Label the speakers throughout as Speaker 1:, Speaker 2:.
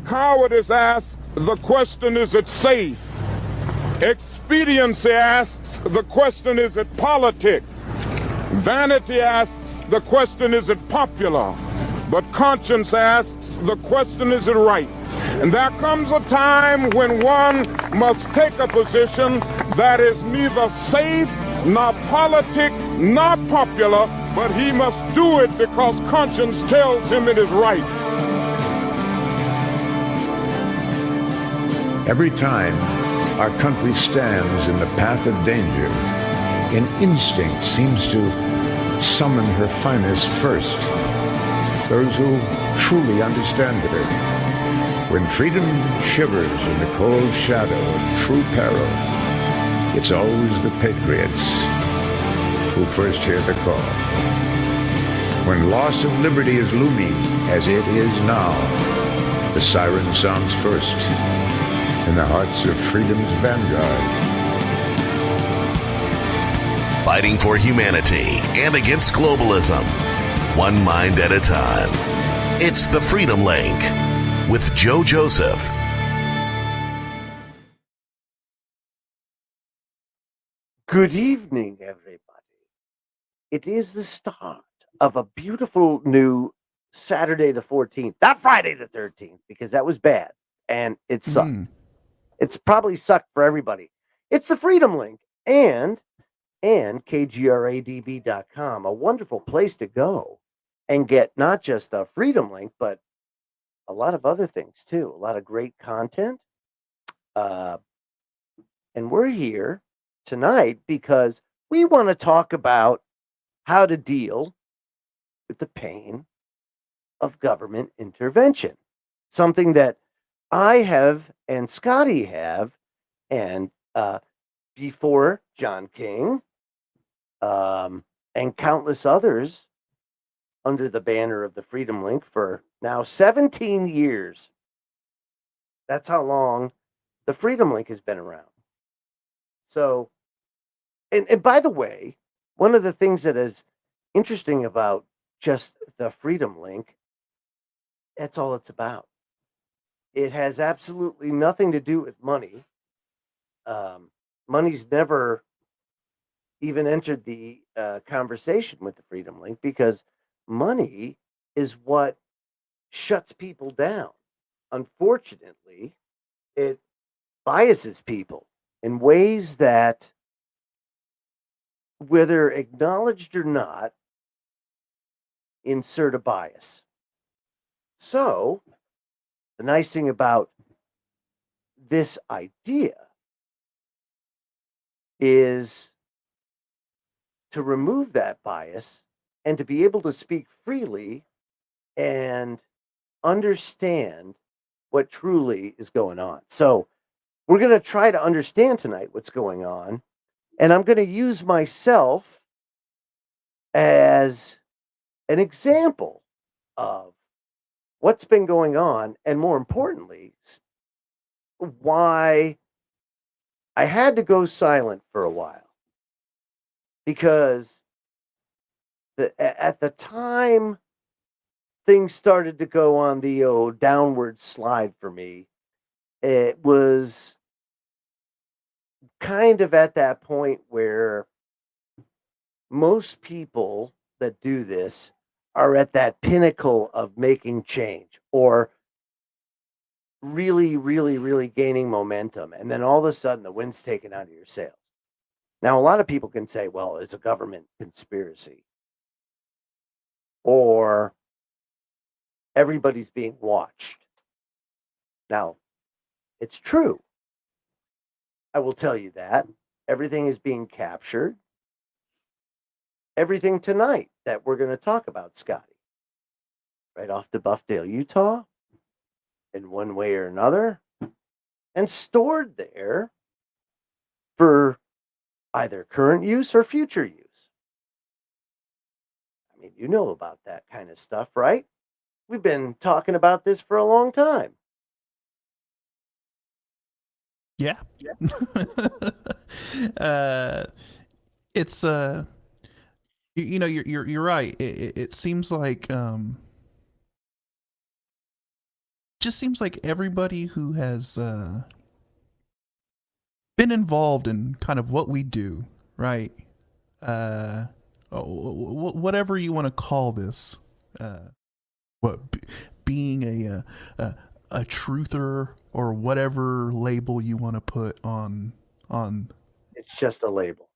Speaker 1: Cowardice asks, the question, is it safe? Expediency asks, the question, is it politic? Vanity asks, the question, is it popular? But conscience asks, the question, is it right? And there comes a time when one must take a position that is neither safe, nor politic, nor popular, but he must do it because conscience tells him it is right.
Speaker 2: Every time our country stands in the path of danger, an instinct seems to summon her finest first, those who truly understand her. When freedom shivers in the cold shadow of true peril, it's always the patriots who first hear the call. When loss of liberty is looming, as it is now, the siren sounds first in the hearts of freedom's vanguard.
Speaker 3: Fighting for humanity and against globalism, one mind at a time. It's the Freedom Link with Joe Joseph.
Speaker 4: Good evening, everybody. It is the start of a beautiful new Saturday the 14th, not Friday the 13th, because that was bad and it sucked. It's probably sucked for everybody. It's the Freedom Link and KGRADB.com, a wonderful place to go and get not just the Freedom Link, but a lot of other things too. A lot of great content. And we're here tonight because we want to talk about how to deal with the pain of government intervention. Something that I have and Scotty have, and before John King, and countless others under the banner of the Freedom Link for now 17 years. That's how long the Freedom Link has been around. So, and by the way, one of the things that is interesting about just the Freedom Link, that's all it's about. It has absolutely nothing to do with money. Money's never even entered the conversation with the Freedom Link because money is what shuts people down. Unfortunately, it biases people in ways that, whether acknowledged or not, insert a bias. So, the nice thing about this idea is to remove that bias and to be able to speak freely and understand what truly is going on. So we're going to try to understand tonight what's going on, and I'm going to use myself as an example of what's been going on, and more importantly, why I had to go silent for a while. Because at the time things started to go on the downward slide for me, it was kind of at that point where most people that do this are at that pinnacle of making change or really, really, really gaining momentum. And then all of a sudden the wind's taken out of your sails. Now, a lot of people can say, well, it's a government conspiracy or everybody's being watched. Now, it's true. I will tell you that. Everything is being captured. Everything tonight that we're going to talk about, Scotty, right off to Buffdale, Utah, in one way or another, and stored there for either current use or future use. I mean, you know about that kind of stuff, right? We've been talking about this for a long time.
Speaker 5: Yeah. It's you know, you're right. It seems like just seems like everybody who has been involved in kind of what we do, right? Uh, whatever you want to call this, uh, what being a truther or whatever label you want to put on
Speaker 4: It's just a label.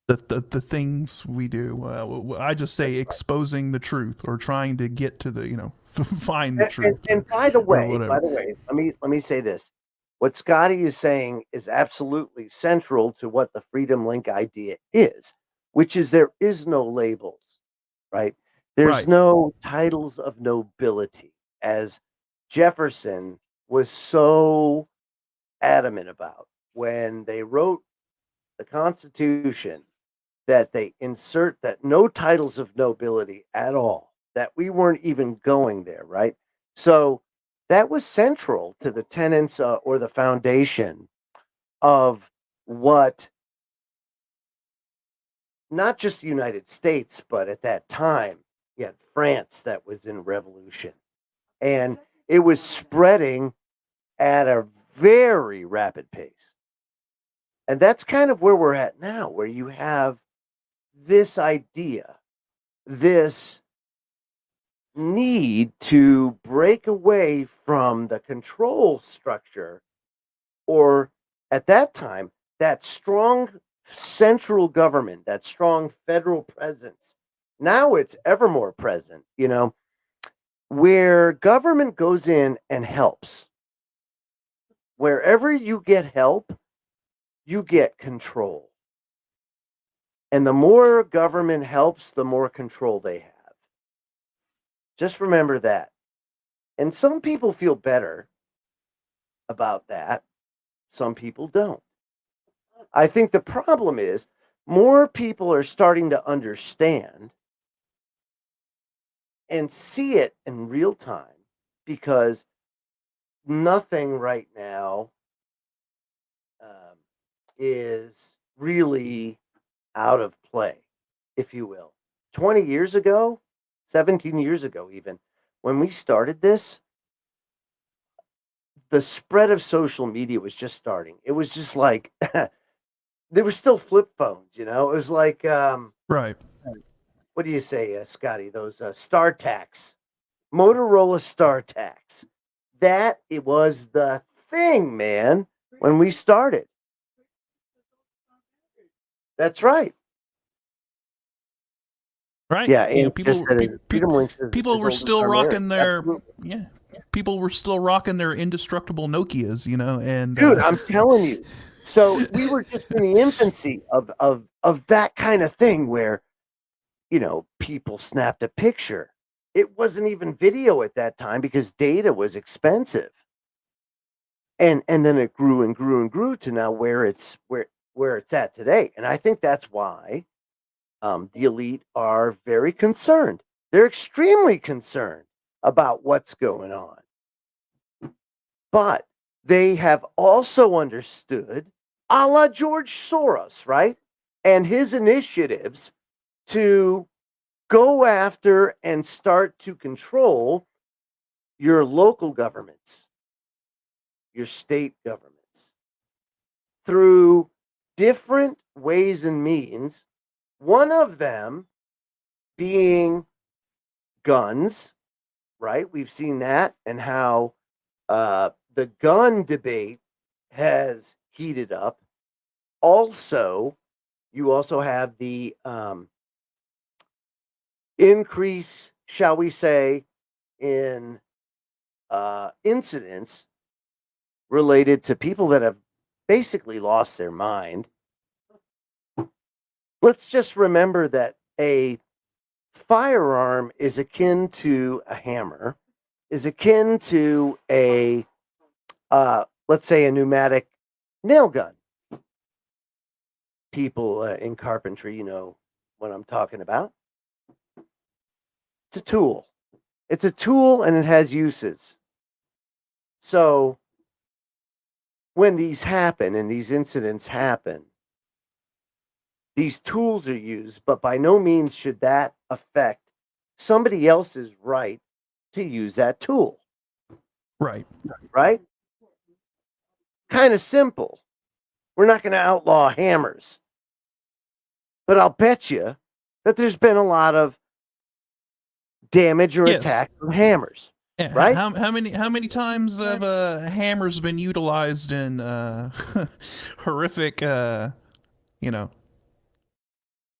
Speaker 5: the things we do. I just say exposing the truth or trying to get to the find the truth.
Speaker 4: And by the
Speaker 5: or
Speaker 4: way,
Speaker 5: whatever.
Speaker 4: let me say this. What Scotty is saying is absolutely central to what the Freedom Link idea is, which is there is no labels, right? There's
Speaker 5: Right.
Speaker 4: no titles of nobility, as Jefferson was so adamant about when they wrote the Constitution, that they insert that no titles of nobility at all, that we weren't even going there, right? So that was central to the tenets or the foundation of what not just the United States, but at that time, you had France that was in revolution. And it was spreading at a very rapid pace. And that's kind of where we're at now, where you have this idea, this need to break away from the control structure, or at that time, that strong central government, that strong federal presence. Now it's ever more present, where government goes in and helps. Wherever you get help, you get control. And the more government helps, the more control they have. Just remember that. And some people feel better about that. Some people don't. I think the problem is more people are starting to understand and see it in real time, because nothing right now is really out of play, if you will. 20 years ago, 17 years ago, even when we started this, the spread of social media was just starting. It was just like there were still flip phones, It was like,
Speaker 5: Right.
Speaker 4: what do you say, Scotty? Those StarTacs, Motorola StarTacs. That it was the thing, man, when we started. That's right.
Speaker 5: Right.
Speaker 4: Yeah, and
Speaker 5: People
Speaker 4: just that Freedom Links
Speaker 5: people
Speaker 4: is
Speaker 5: were
Speaker 4: old as
Speaker 5: still
Speaker 4: our marriage.
Speaker 5: rocking their
Speaker 4: Absolutely.
Speaker 5: yeah. People were still rocking their indestructible Nokias, and
Speaker 4: Dude, I'm telling you. So we were just in the infancy of that kind of thing where, people snapped a picture. It wasn't even video at that time because data was expensive. And then it grew and grew and grew to now where it's at today. And I think that's why the elite are very concerned. They're extremely concerned about what's going on. But they have also understood, a la George Soros, right? And his initiatives to go after and start to control your local governments, your state governments, through different ways and means. One of them being guns, right? We've seen that, and how the gun debate has heated up. Also, you also have the increase, shall we say, in incidents related to people that have basically lost their mind. Let's just remember that a firearm is akin to a hammer, is akin to a, let's say, a pneumatic nail gun. People in carpentry, you know what I'm talking about. It's a tool. It's a tool and it has uses. So when these happen and these incidents happen, these tools are used, but by no means should that affect somebody else's right to use that tool.
Speaker 5: Right.
Speaker 4: right? Kind of simple. We're not going to outlaw hammers. But I'll bet you that there's been a lot of damage or
Speaker 5: Yes.
Speaker 4: attack from hammers,
Speaker 5: Yeah,
Speaker 4: right?
Speaker 5: how many times have hammers been utilized in horrific you know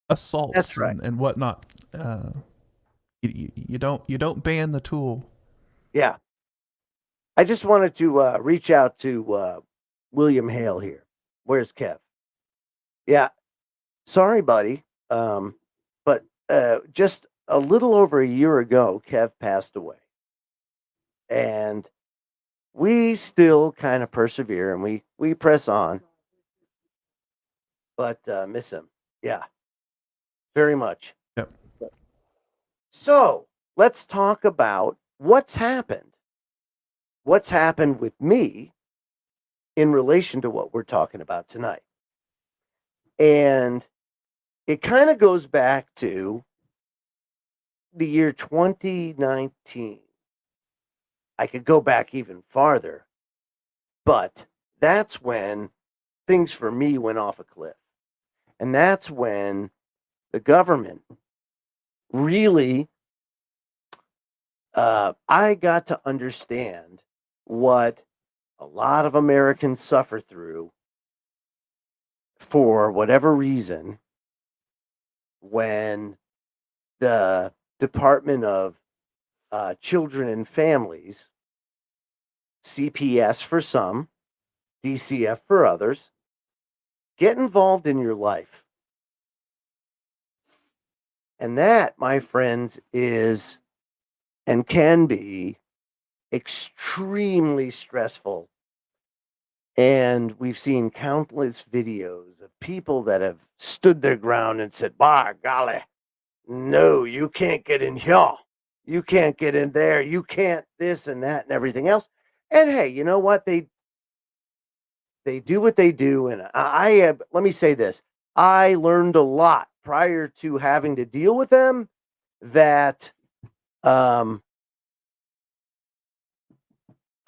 Speaker 4: That's
Speaker 5: assaults
Speaker 4: right.
Speaker 5: and whatnot? You don't ban the tool.
Speaker 4: Yeah. I just wanted to reach out to William Hale here. Where's Kev? Yeah. Sorry, buddy. But just a little over a year ago, Kev passed away. And we still kind of persevere and we press on, but miss him. Yeah, very much.
Speaker 5: Yep.
Speaker 4: So let's talk about what's happened. What's happened with me in relation to what we're talking about tonight. And it kind of goes back to the year 2019. I could go back even farther, but that's when things for me went off a cliff. And that's when the government really, I got to understand what a lot of Americans suffer through for whatever reason when the Department of Children and Families, CPS for some, DCF for others, get involved in your life. And that, my friends, is and can be extremely stressful. And we've seen countless videos of people that have stood their ground and said, by golly, no, you can't get in here. You can't get in there. You can't this and that and everything else. And hey, you know what? They do what they do. And I have, let me say this. I learned a lot prior to having to deal with them that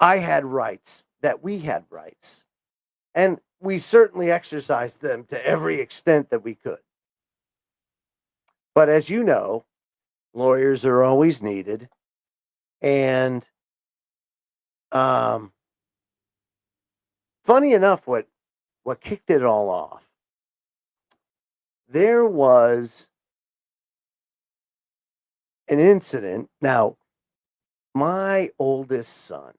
Speaker 4: I had rights, that we had rights. And we certainly exercised them to every extent that we could. But as you know, lawyers are always needed. And funny enough, what kicked it all off, there was an incident. Now, my oldest son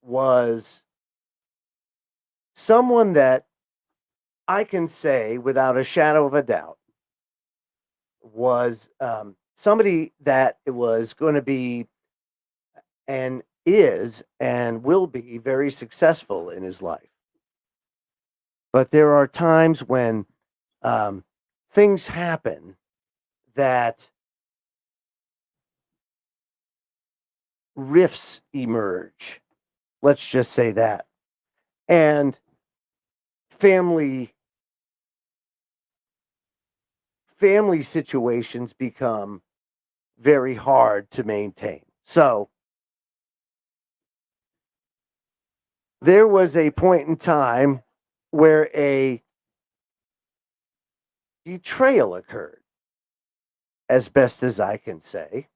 Speaker 4: was someone that I can say without a shadow of a doubt was somebody that it was going to be and is and will be very successful in his life. But there are times when things happen that rifts emerge. Let's just say that. And family situations become very hard to maintain. So there was a point in time where a betrayal occurred, as best as I can say.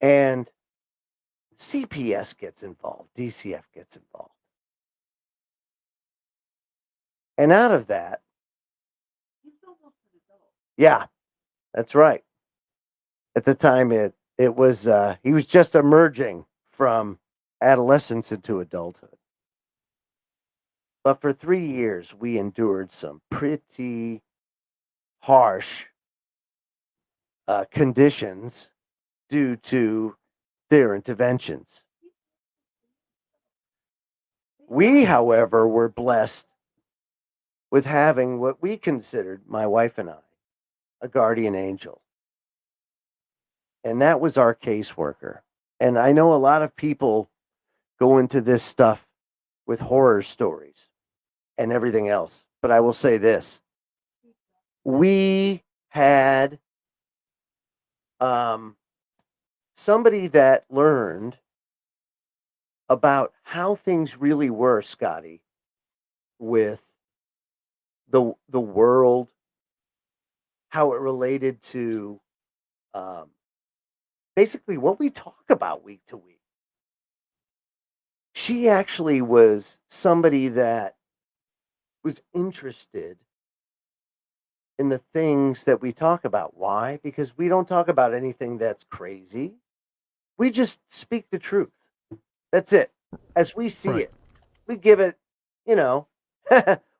Speaker 4: And CPS gets involved, DCF gets involved. And out of that, yeah, that's right. At the time, it was he was just emerging from adolescence into adulthood. But for 3 years, we endured some pretty harsh conditions due to their interventions. We, however, were blessed with having what we considered, my wife and I, a guardian angel. And that was our caseworker. And I know a lot of people go into this stuff with horror stories and everything else. But I will say this. We had somebody that learned about how things really were, Scotty, with the world, how it related to um, basically what we talk about week to week. She actually was somebody that was interested in the things that we talk about. Why? Because we don't talk about anything that's crazy. We just speak the truth. That's it. As we see
Speaker 5: Right.
Speaker 4: it, we give it, you know,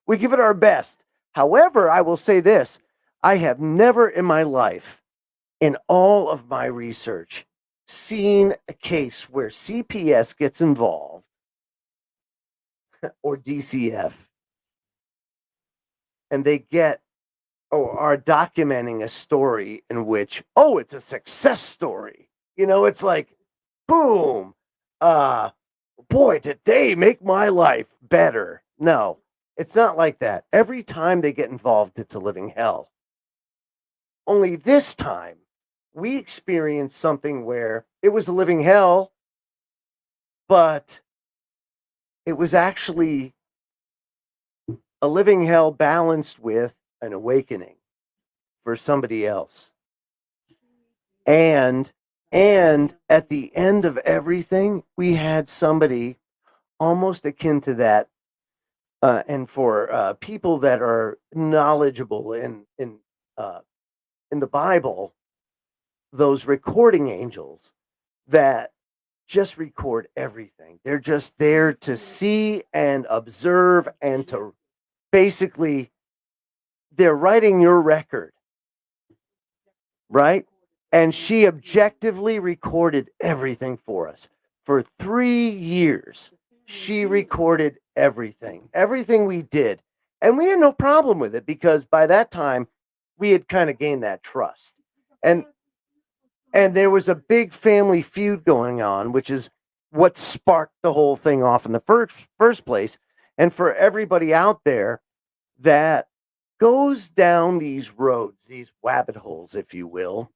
Speaker 4: we give it our best. However, I will say this: I have never in my life, in all of my research, seen a case where CPS gets involved or DCF and they get or are documenting a story in which, oh, it's a success story. It's like, boom, uh, boy, did they make my life better. No, it's not like that. Every time they get involved, it's a living hell. Only this time, we experienced something where it was a living hell, but it was actually a living hell balanced with an awakening for somebody else. And at the end of everything, we had somebody almost akin to that. And for people that are knowledgeable in the Bible, those recording angels that just record everything. They're just there to see and observe and to basically, they're writing your record, right? And she objectively recorded everything for us. For 3 years, she recorded everything we did. And we had no problem with it because by that time, we had kind of gained that trust. And there was a big family feud going on, which is what sparked the whole thing off in the first place. And for everybody out there that goes down these roads, these rabbit holes, if you will,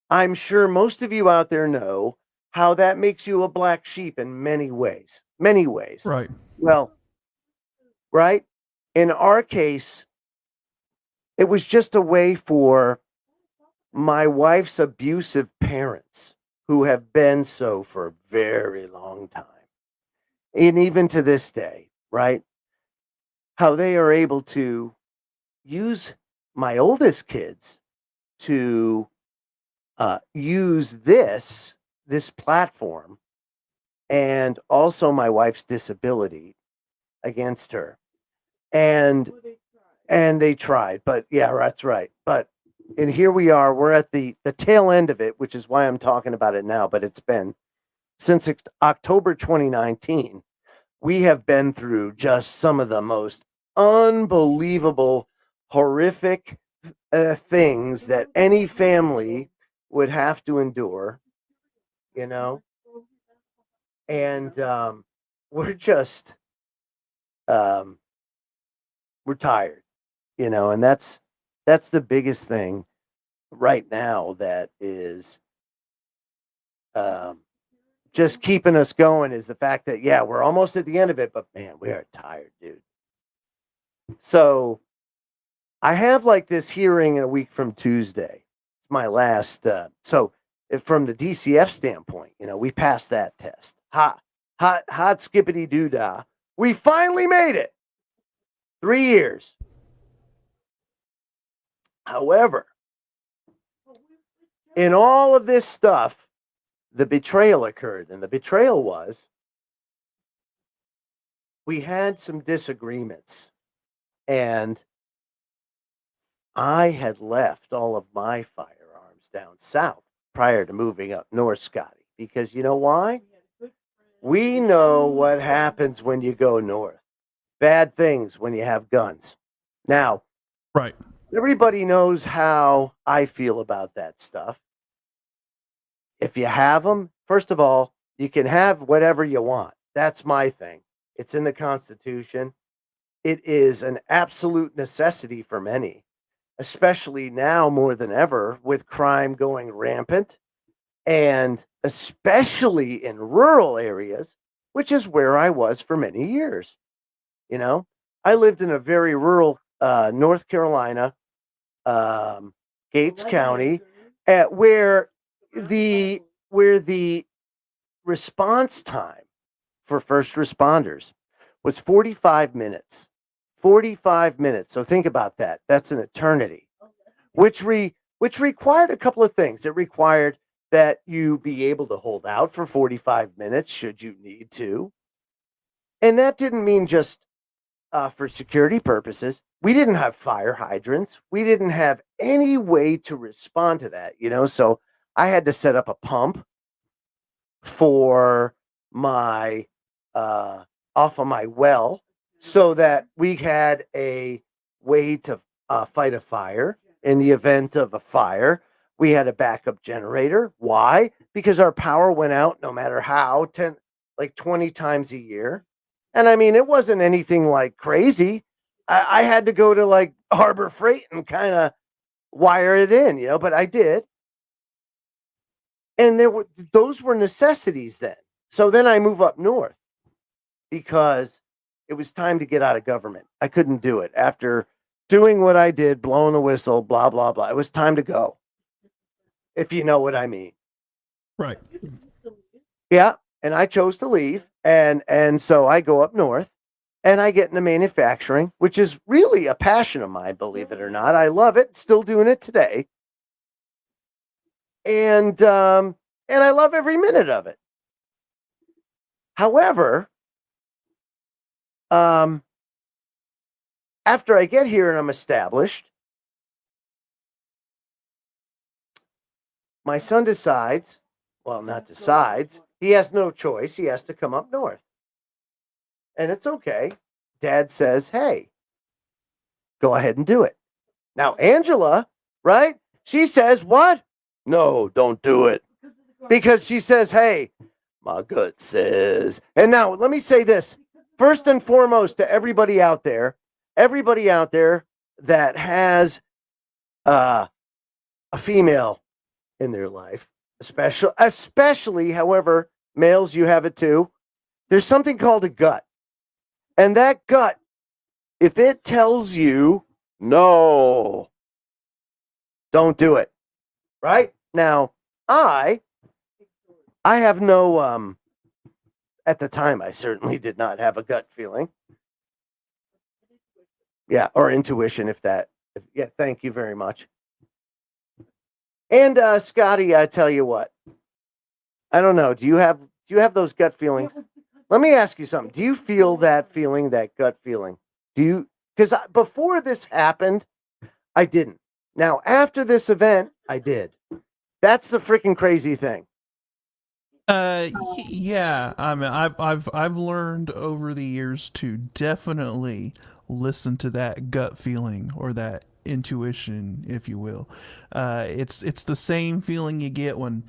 Speaker 4: I'm sure most of you out there know how that makes you a black sheep in many ways. Many ways.
Speaker 5: Right.
Speaker 4: Well, right? In our case, it was just a way for my wife's abusive parents, who have been so for a very long time, and even to this day, right? How they are able to use my oldest kids to use this platform and also my wife's disability against her. And they tried, but yeah, that's right. But and here we are, we're at the tail end of it, which is why I'm talking about it now, but it's been since October 2019. We have been through just some of the most unbelievable, horrific things that any family would have to endure, you know, and we're just um, we're tired, and that's the biggest thing right now that is um, just keeping us going is the fact that yeah, we're almost at the end of it, but man, we are tired, dude. So I have like this hearing a week from Tuesday. It's my last. So from the DCF standpoint, we passed that test. Hot, skippity doo dah. We finally made it. 3 years. However, in all of this stuff, the betrayal occurred. And the betrayal was we had some disagreements. And I had left all of my firearms down south prior to moving up north, Scotty. Because you know why? We know what happens when you go north. Bad things when you have guns. Now,
Speaker 5: Right.
Speaker 4: everybody knows how I feel about that stuff. If you have them, first of all, you can have whatever you want. That's my thing. It's in the Constitution. It is an absolute necessity for many, especially now more than ever with crime going rampant. And especially in rural areas, which is where I was for many years. You know, I lived in a very rural North Carolina, Gates County, where the response time for first responders was 45 minutes. 45 minutes. So think about that. That's an eternity. Which required a couple of things. It required that you be able to hold out for 45 minutes should you need to. And that didn't mean just for security purposes. We didn't have fire hydrants. We didn't have any way to respond to that, So I had to set up a pump for my off of my well so that we had a way to fight a fire in the event of a fire. We had a backup generator. Why? Because our power went out no matter how, 20 times a year. And I mean, it wasn't anything like crazy. I had to go to like Harbor Freight and kind of wire it in, but I did. And those were necessities then. So then I move up north because it was time to get out of government. I couldn't do it after doing what I did, blowing the whistle, blah, blah, blah. It was time to go, if you know what I mean.
Speaker 5: Right.
Speaker 4: Yeah. And I chose to leave. And so I go up north and I get into manufacturing, which is really a passion of mine, believe it or not. I love it. Still doing it today. And I love every minute of it. However, after I get here and I'm established, my son decides, well, not decides, he has no choice. He has to come up north. And it's okay. Dad says, hey, go ahead and do it. Now, Angela, right? She says, what? No, don't do it. Because she says, hey, my gut says. And now let me say this. First and foremost to everybody out there that has a female in their life, especially, however, males, you have it too. There's something called a gut. And that gut, if it tells you, no, don't do it. Right? Now, I have no, at the time, I certainly did not have a gut feeling. Yeah, or intuition, yeah, thank you very much. And Scotty, I tell you what, I don't know. Do you have those gut feelings? Let me ask you something. Do you feel that feeling, that gut feeling? Because before this happened, I didn't. Now, after this event, I did. That's the freaking crazy thing.
Speaker 5: Yeah. I mean, I've learned over the years to definitely listen to that gut feeling or that intuition, if you will. It's the same feeling you get when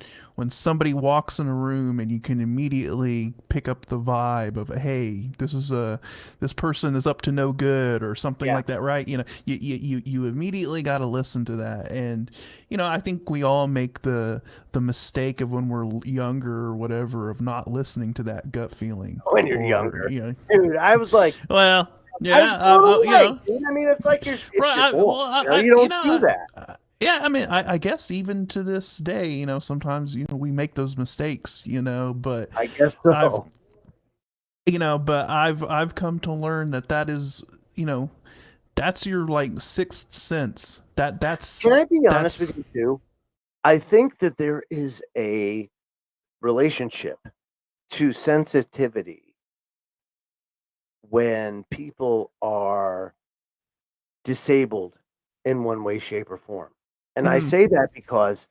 Speaker 5: somebody walks in a room and you can immediately pick up the vibe of, hey, this person is up to no good or something like that, right? You immediately got to listen to that. And I think we all make the mistake of when we're younger or whatever of not listening to that gut feeling
Speaker 4: when you're younger. Dude, I was like,
Speaker 5: well, yeah, I
Speaker 4: mean, it's like it's
Speaker 5: right,
Speaker 4: your boy. You don't do that.
Speaker 5: Yeah, I mean, I guess even to this day, sometimes we make those mistakes, but
Speaker 4: I guess so.
Speaker 5: I've come to learn that is, that's your like sixth sense. That's.
Speaker 4: Can I be honest with you too? I think that there is a relationship to sensitivity when people are disabled in one way, shape, or form. And I say that because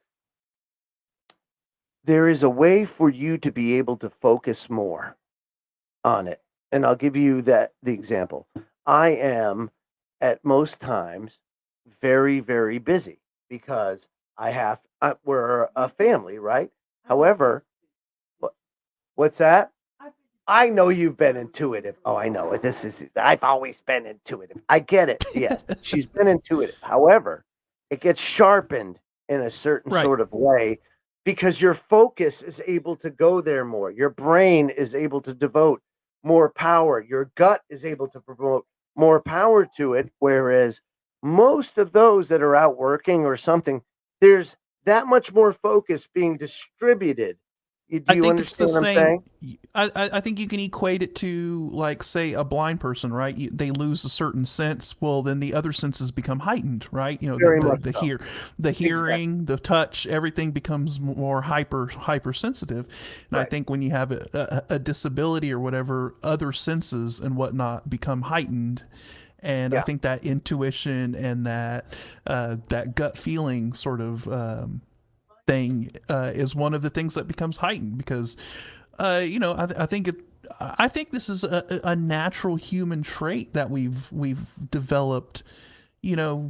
Speaker 4: there is a way for you to be able to focus more on it. And I'll give you the example. I am at most times very, very busy because we're a family, right? However, what's that? I know you've been intuitive. Oh, I know. I've always been intuitive. I get it. Yes, she's been intuitive. However, it gets sharpened in a certain sort of way because your focus is able to go there more. Your brain is able to devote more power. Your gut is able to promote more power to it. Whereas most of those that are out working or something, there's that much more focus being distributed. Do
Speaker 5: I
Speaker 4: you
Speaker 5: think it's the
Speaker 4: understand what I'm
Speaker 5: same.
Speaker 4: saying?
Speaker 5: I think you can equate it to, like, say, a blind person, right? They lose a certain sense. Well, then the other senses become heightened, right? You know,
Speaker 4: Very much so.
Speaker 5: the
Speaker 4: Exactly.
Speaker 5: hearing, the touch, everything becomes more hypersensitive. And I
Speaker 4: Right.
Speaker 5: think when you have a disability or whatever, other senses and whatnot become heightened. And I
Speaker 4: Yeah.
Speaker 5: think that intuition and that gut feeling sort of thing is one of the things that becomes heightened because I think this is a natural human trait that we've developed, you know,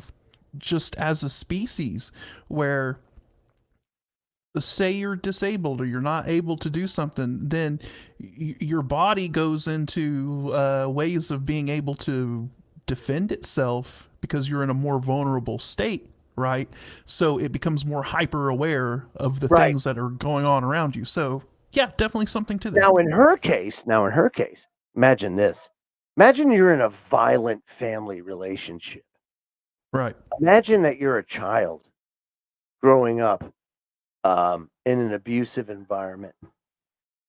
Speaker 5: just as a species, where say you're disabled or you're not able to do something, then your body goes into ways of being able to defend itself because you're in a more vulnerable state, right? So it becomes more hyper aware of the
Speaker 4: Right.
Speaker 5: things that are going on around you. So yeah, definitely something to that.
Speaker 4: Now in her case, imagine this. Imagine you're in a violent family relationship.
Speaker 5: Right.
Speaker 4: Imagine that you're a child growing up in an abusive environment.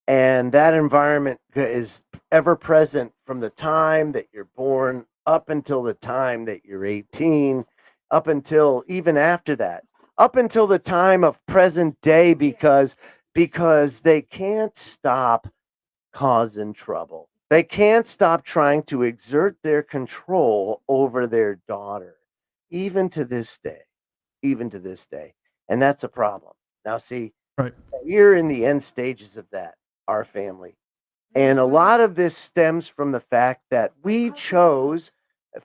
Speaker 4: And that environment is ever present from the time that you're born up until the time that you're 18, up until even after that, up until the time of present day, because they can't stop causing trouble. They can't stop trying to exert their control over their daughter, even to this day, even to this day. And that's a problem. Now, see,
Speaker 5: Right.
Speaker 4: we're in the end stages of that, our family. And a lot of this stems from the fact that we chose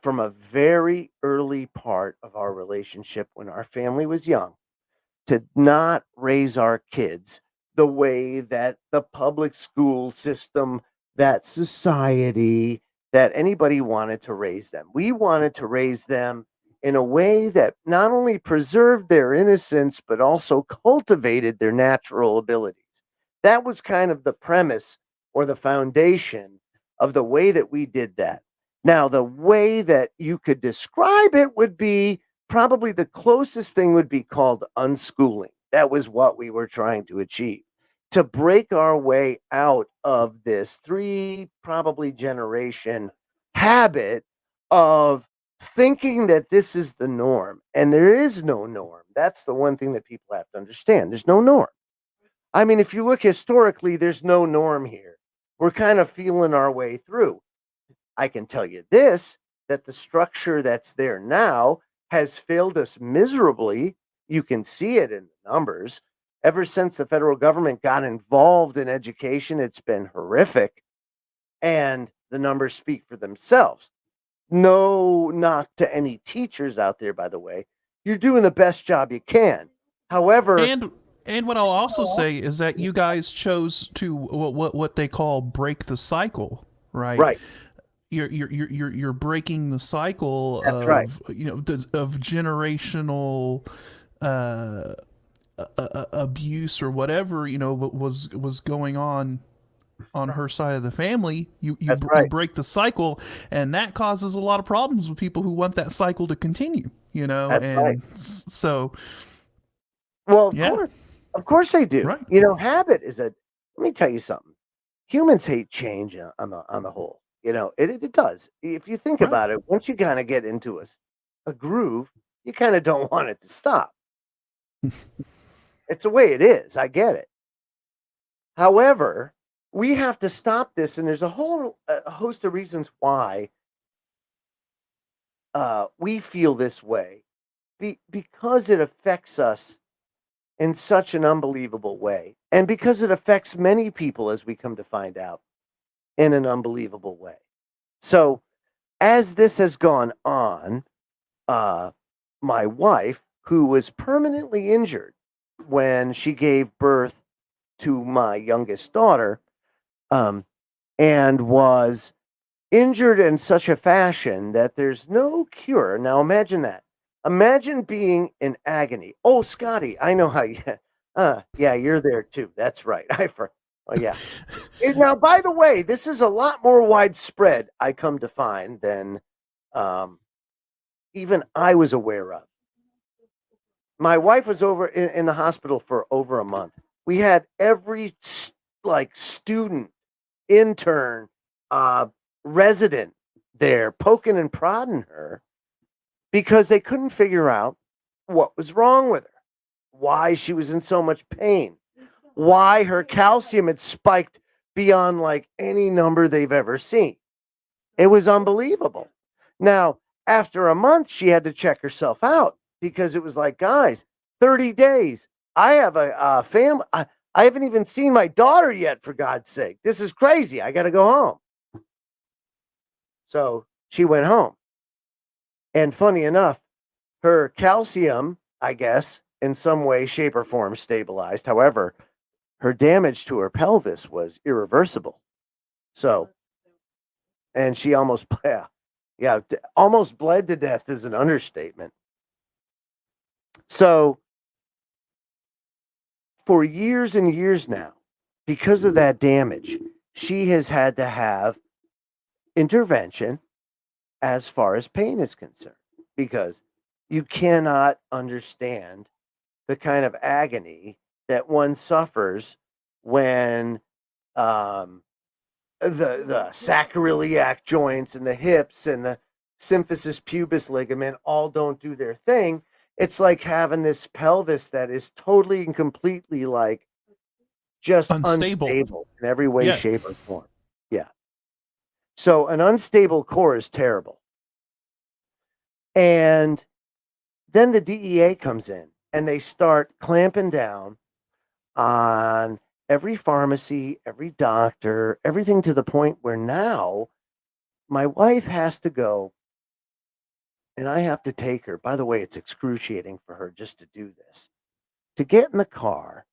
Speaker 4: from a very early part of our relationship when our family was young to not raise our kids the way that the public school system, that society, that anybody wanted to raise them. We wanted to raise them in a way that not only preserved their innocence, but also cultivated their natural abilities. That was kind of the premise or the foundation of the way that we did that. Now, the way that you could describe it would be probably the closest thing would be called unschooling. That was what we were trying to achieve. To break our way out of this three probably generation habit of thinking that this is the norm. And there is no norm. That's the one thing that people have to understand. There's no norm. I mean, if you look historically, there's no norm here. We're kind of feeling our way through. I can tell you this, that the structure that's there now has failed us miserably. You can see it in the numbers. Ever since the federal government got involved in education, it's been horrific. And the numbers speak for themselves. No knock to any teachers out there, by the way. You're doing the best job you can. However,
Speaker 5: And what I'll also say is that you guys chose to what they call break the cycle, right?
Speaker 4: right,
Speaker 5: You're breaking the cycle
Speaker 4: that's right.
Speaker 5: of of generational uh, abuse or whatever was going on her side of the family.
Speaker 4: That's
Speaker 5: You
Speaker 4: right.
Speaker 5: break the cycle, and that causes a lot of problems with people who want that cycle to continue.
Speaker 4: That's right.
Speaker 5: And so
Speaker 4: Well,
Speaker 5: yeah,
Speaker 4: of course they do.
Speaker 5: right,
Speaker 4: Habit is a. Let me tell you something. Humans hate change on the whole. It does. If you think
Speaker 5: right.
Speaker 4: about it, once you kind of get into a groove, you kind of don't want it to stop. It's the way it is. I get it. However, we have to stop this, and there's a host of reasons why we feel this way. Because it affects us in such an unbelievable way, and because it affects many people, as we come to find out, in an unbelievable way. So, as this has gone on, uh, my wife, who was permanently injured when she gave birth to my youngest daughter, um, and was injured in such a fashion that there's no cure. Now, imagine that. Imagine being in agony. Oh, Scotty, I know how you. Yeah, you're there too. That's right. Oh yeah. Now, by the way, this is a lot more widespread, I come to find, than um, even I was aware of. My wife was over in the hospital for over a month. We had every like student, intern, uh, resident there poking and prodding her because they couldn't figure out what was wrong with her, why she was in so much pain, why her calcium had spiked beyond like any number they've ever seen. It was unbelievable. Now, after a month, she had to check herself out because it was like, guys, 30 days. I have a family. I haven't even seen my daughter yet, for God's sake. This is crazy. I got to go home. So she went home. And funny enough, her calcium, I guess, in some way, shape, or form stabilized. However, her damage to her pelvis was irreversible. So, and she almost, almost bled to death is an understatement. So, for years and years now, because of that damage, she has had to have intervention as far as pain is concerned, because you cannot understand the kind of agony that one suffers when the sacroiliac joints and the hips and the symphysis pubis ligament all don't do their thing. It's like having this pelvis that is totally and completely like just unstable in every way,
Speaker 5: Yeah.
Speaker 4: shape, or form. Yeah. So an unstable core is terrible. And then the DEA comes in and they start clamping down on every pharmacy, every doctor, everything, to the point where now my wife has to go and I have to take her. By the way, it's excruciating for her just to do this, to get in the car,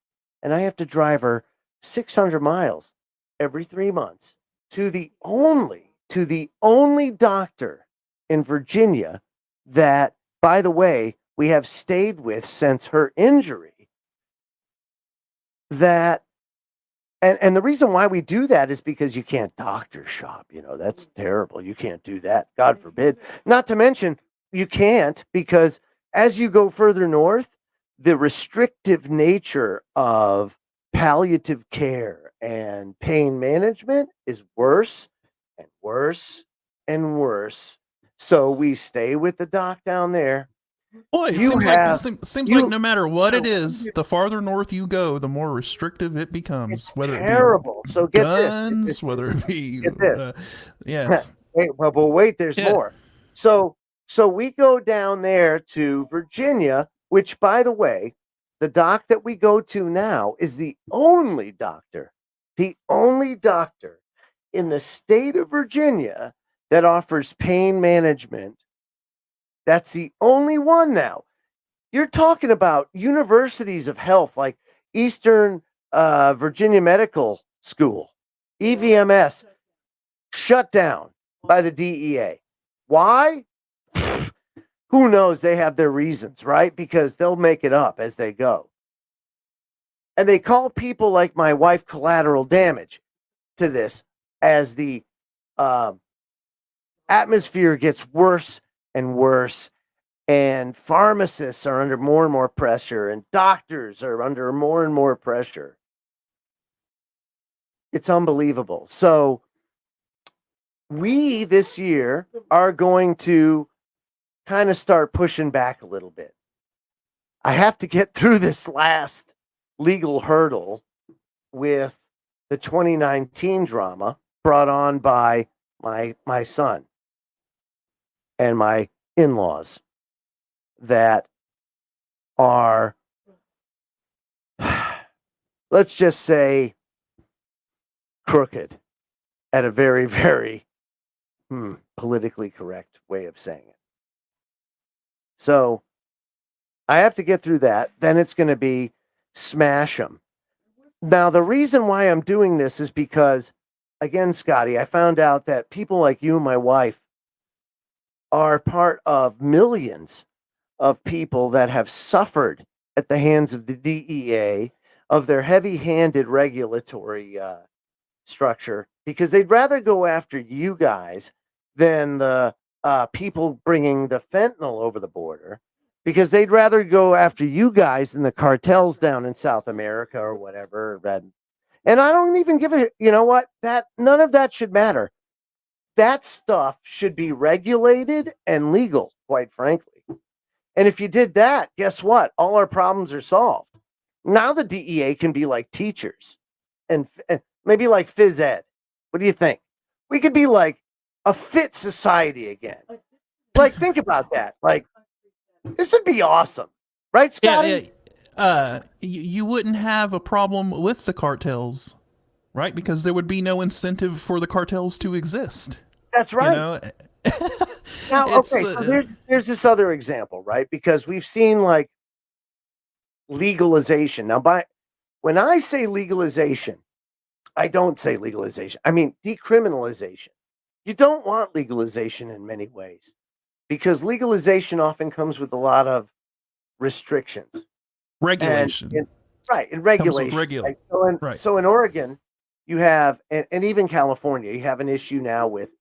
Speaker 4: and I have to drive her 600 miles every 3 months to the only doctor in Virginia that, by the way, we have stayed with since her injury. That and the reason why we do that is because you can't doctor shop. That's terrible. You can't do that. God forbid. Not to mention, you can't, because as you go further north, the restrictive nature of palliative care and pain management is worse and worse and worse. So we stay with the doc down there.
Speaker 5: Boy, it seems like no matter what it is, the farther north you go, the more restrictive it becomes.
Speaker 4: It's
Speaker 5: whether
Speaker 4: terrible.
Speaker 5: It be
Speaker 4: So get
Speaker 5: guns,
Speaker 4: this.
Speaker 5: whether it be
Speaker 4: Get this.
Speaker 5: yeah.
Speaker 4: Wait, there's more. So we go down there to Virginia, which, by the way, the doc that we go to now is the only doctor in the state of Virginia that offers pain management. That's the only one now. You're talking about universities of health like Eastern Virginia Medical School, EVMS, shut down by the DEA. Why? Who knows? They have their reasons, right? Because they'll make it up as they go. And they call people like my wife collateral damage to this as the atmosphere gets worse and worse, and pharmacists are under more and more pressure, and doctors are under more and more pressure. It's unbelievable. So we this year are going to kind of start pushing back a little bit. I have to get through this last legal hurdle with the 2019 drama brought on by my son and my in-laws that are, let's just say, crooked at a very, very politically correct way of saying it. So I have to get through that. Then it's going to be smash them. Now, the reason why I'm doing this is because, again, Scotty, I found out that people like you and my wife are part of millions of people that have suffered at the hands of the DEA, of their heavy-handed regulatory structure, because they'd rather go after you guys than the people bringing the fentanyl over the border, because they'd rather go after you guys than the cartels down in South America or whatever. And I don't even give a, you know what, that none of that should matter. That stuff should be regulated and legal, quite frankly. And if you did that, guess what? All our problems are solved. Now the DEA can be like teachers and maybe like phys ed. What do you think? We could be like a fit society again. Like, think about that. Like, this would be awesome. Right, Scotty?
Speaker 5: You wouldn't have a problem with the cartels, right? Because there would be no incentive for the cartels to exist.
Speaker 4: That's right.
Speaker 5: You know?
Speaker 4: Now, okay, so there's this other example, right? Because we've seen like legalization. Now, when I say legalization, I don't say legalization. I mean decriminalization. You don't want legalization in many ways, because legalization often comes with a lot of restrictions.
Speaker 5: Regulation.
Speaker 4: And regulation. Right? So in Oregon, you have, and even California, you have an issue now with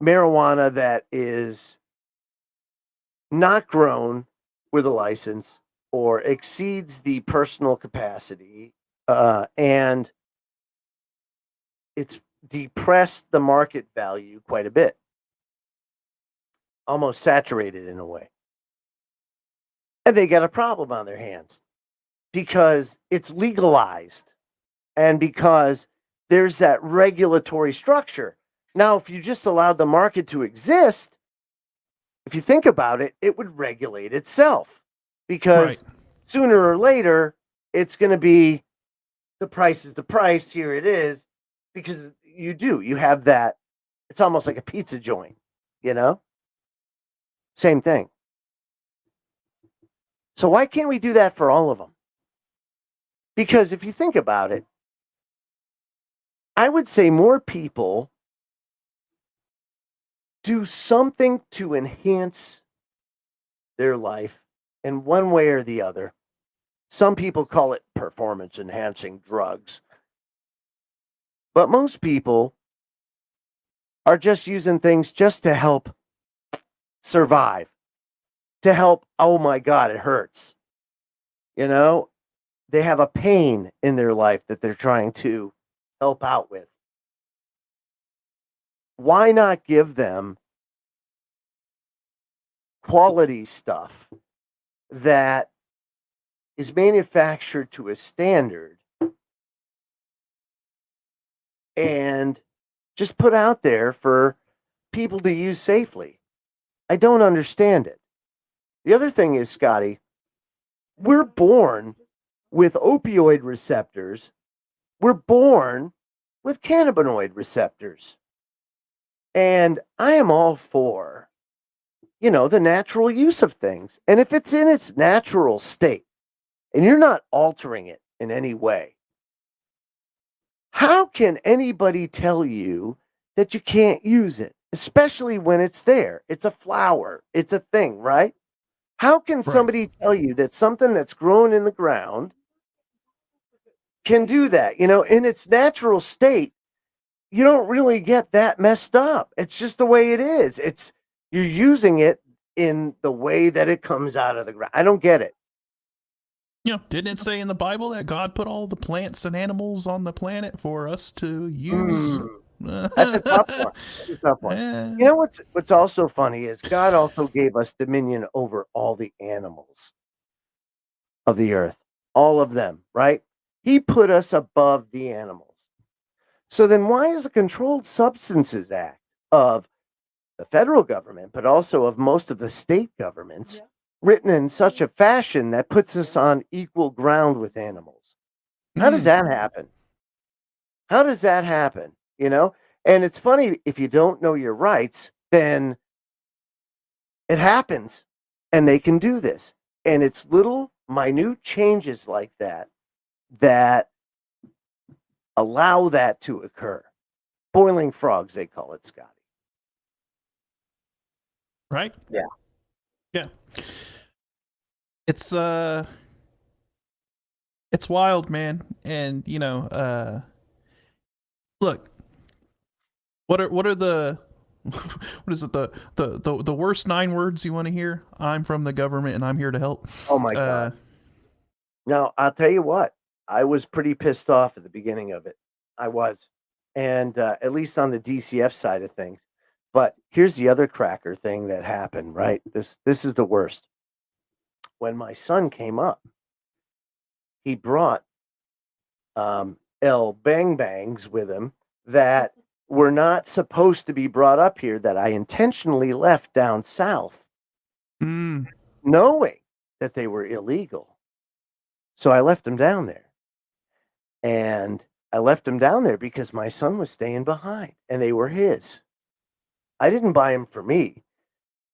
Speaker 4: marijuana that is not grown with a license or exceeds the personal capacity, and it's depressed the market value quite a bit, almost saturated in a way. And they got a problem on their hands because it's legalized and because there's that regulatory structure. Now, if you just allowed the market to exist, if you think about it, it would regulate itself, because sooner or later, it's going to be the price is the price. Here it is, because you have that. It's almost like a pizza joint, you know? Same thing. So why can't we do that for all of them? Because if you think about it, I would say more people do something to enhance their life in one way or the other. Some people call it performance enhancing drugs. But most people are just using things just to help survive, to help, oh my God, it hurts. You know, they have a pain in their life that they're trying to help out with. Why not give them quality stuff that is manufactured to a standard and just put out there for people to use safely? I don't understand it. The other thing is, Scotty, we're born with opioid receptors. We're born with cannabinoid receptors. And I am all for, the natural use of things. And if it's in its natural state and you're not altering it in any way, how can anybody tell you that you can't use it, especially when it's there? It's a flower. It's a thing, right? How can somebody tell you that something that's grown in the ground can do that? In its natural state, you don't really get that messed up. It's just the way it is. You're using it in the way that it comes out of the ground. I don't get it.
Speaker 5: Didn't it say in the Bible that God put all the plants and animals on the planet for us to use?
Speaker 4: That's a tough one. Yeah. You know what's also funny is God also gave us dominion over all the animals of the earth, all of them, right? He put us above the animals. So then why is the Controlled Substances Act of the federal government, but also of most of the state governments, written in such a fashion that puts us on equal ground with animals? How does that happen? How does that happen? And it's funny, if you don't know your rights, then it happens and they can do this. And it's little minute changes like that allow that to occur. Boiling frogs, they call it, Scotty.
Speaker 5: Right?
Speaker 4: Yeah.
Speaker 5: Yeah. It's it's wild, man. And look, what are the what is it, the worst 9 words you want to hear? I'm from the government and I'm here to help.
Speaker 4: Oh my God. Now, I'll tell you what, I was pretty pissed off at the beginning of it. I was. And at least on the DCF side of things. But here's the other cracker thing that happened, right? This is the worst. When my son came up, he brought L Bang Bangs with him that were not supposed to be brought up here, that I intentionally left down south, knowing that they were illegal. So I left them down there. And I left them down there because my son was staying behind and they were his. I didn't buy them for me.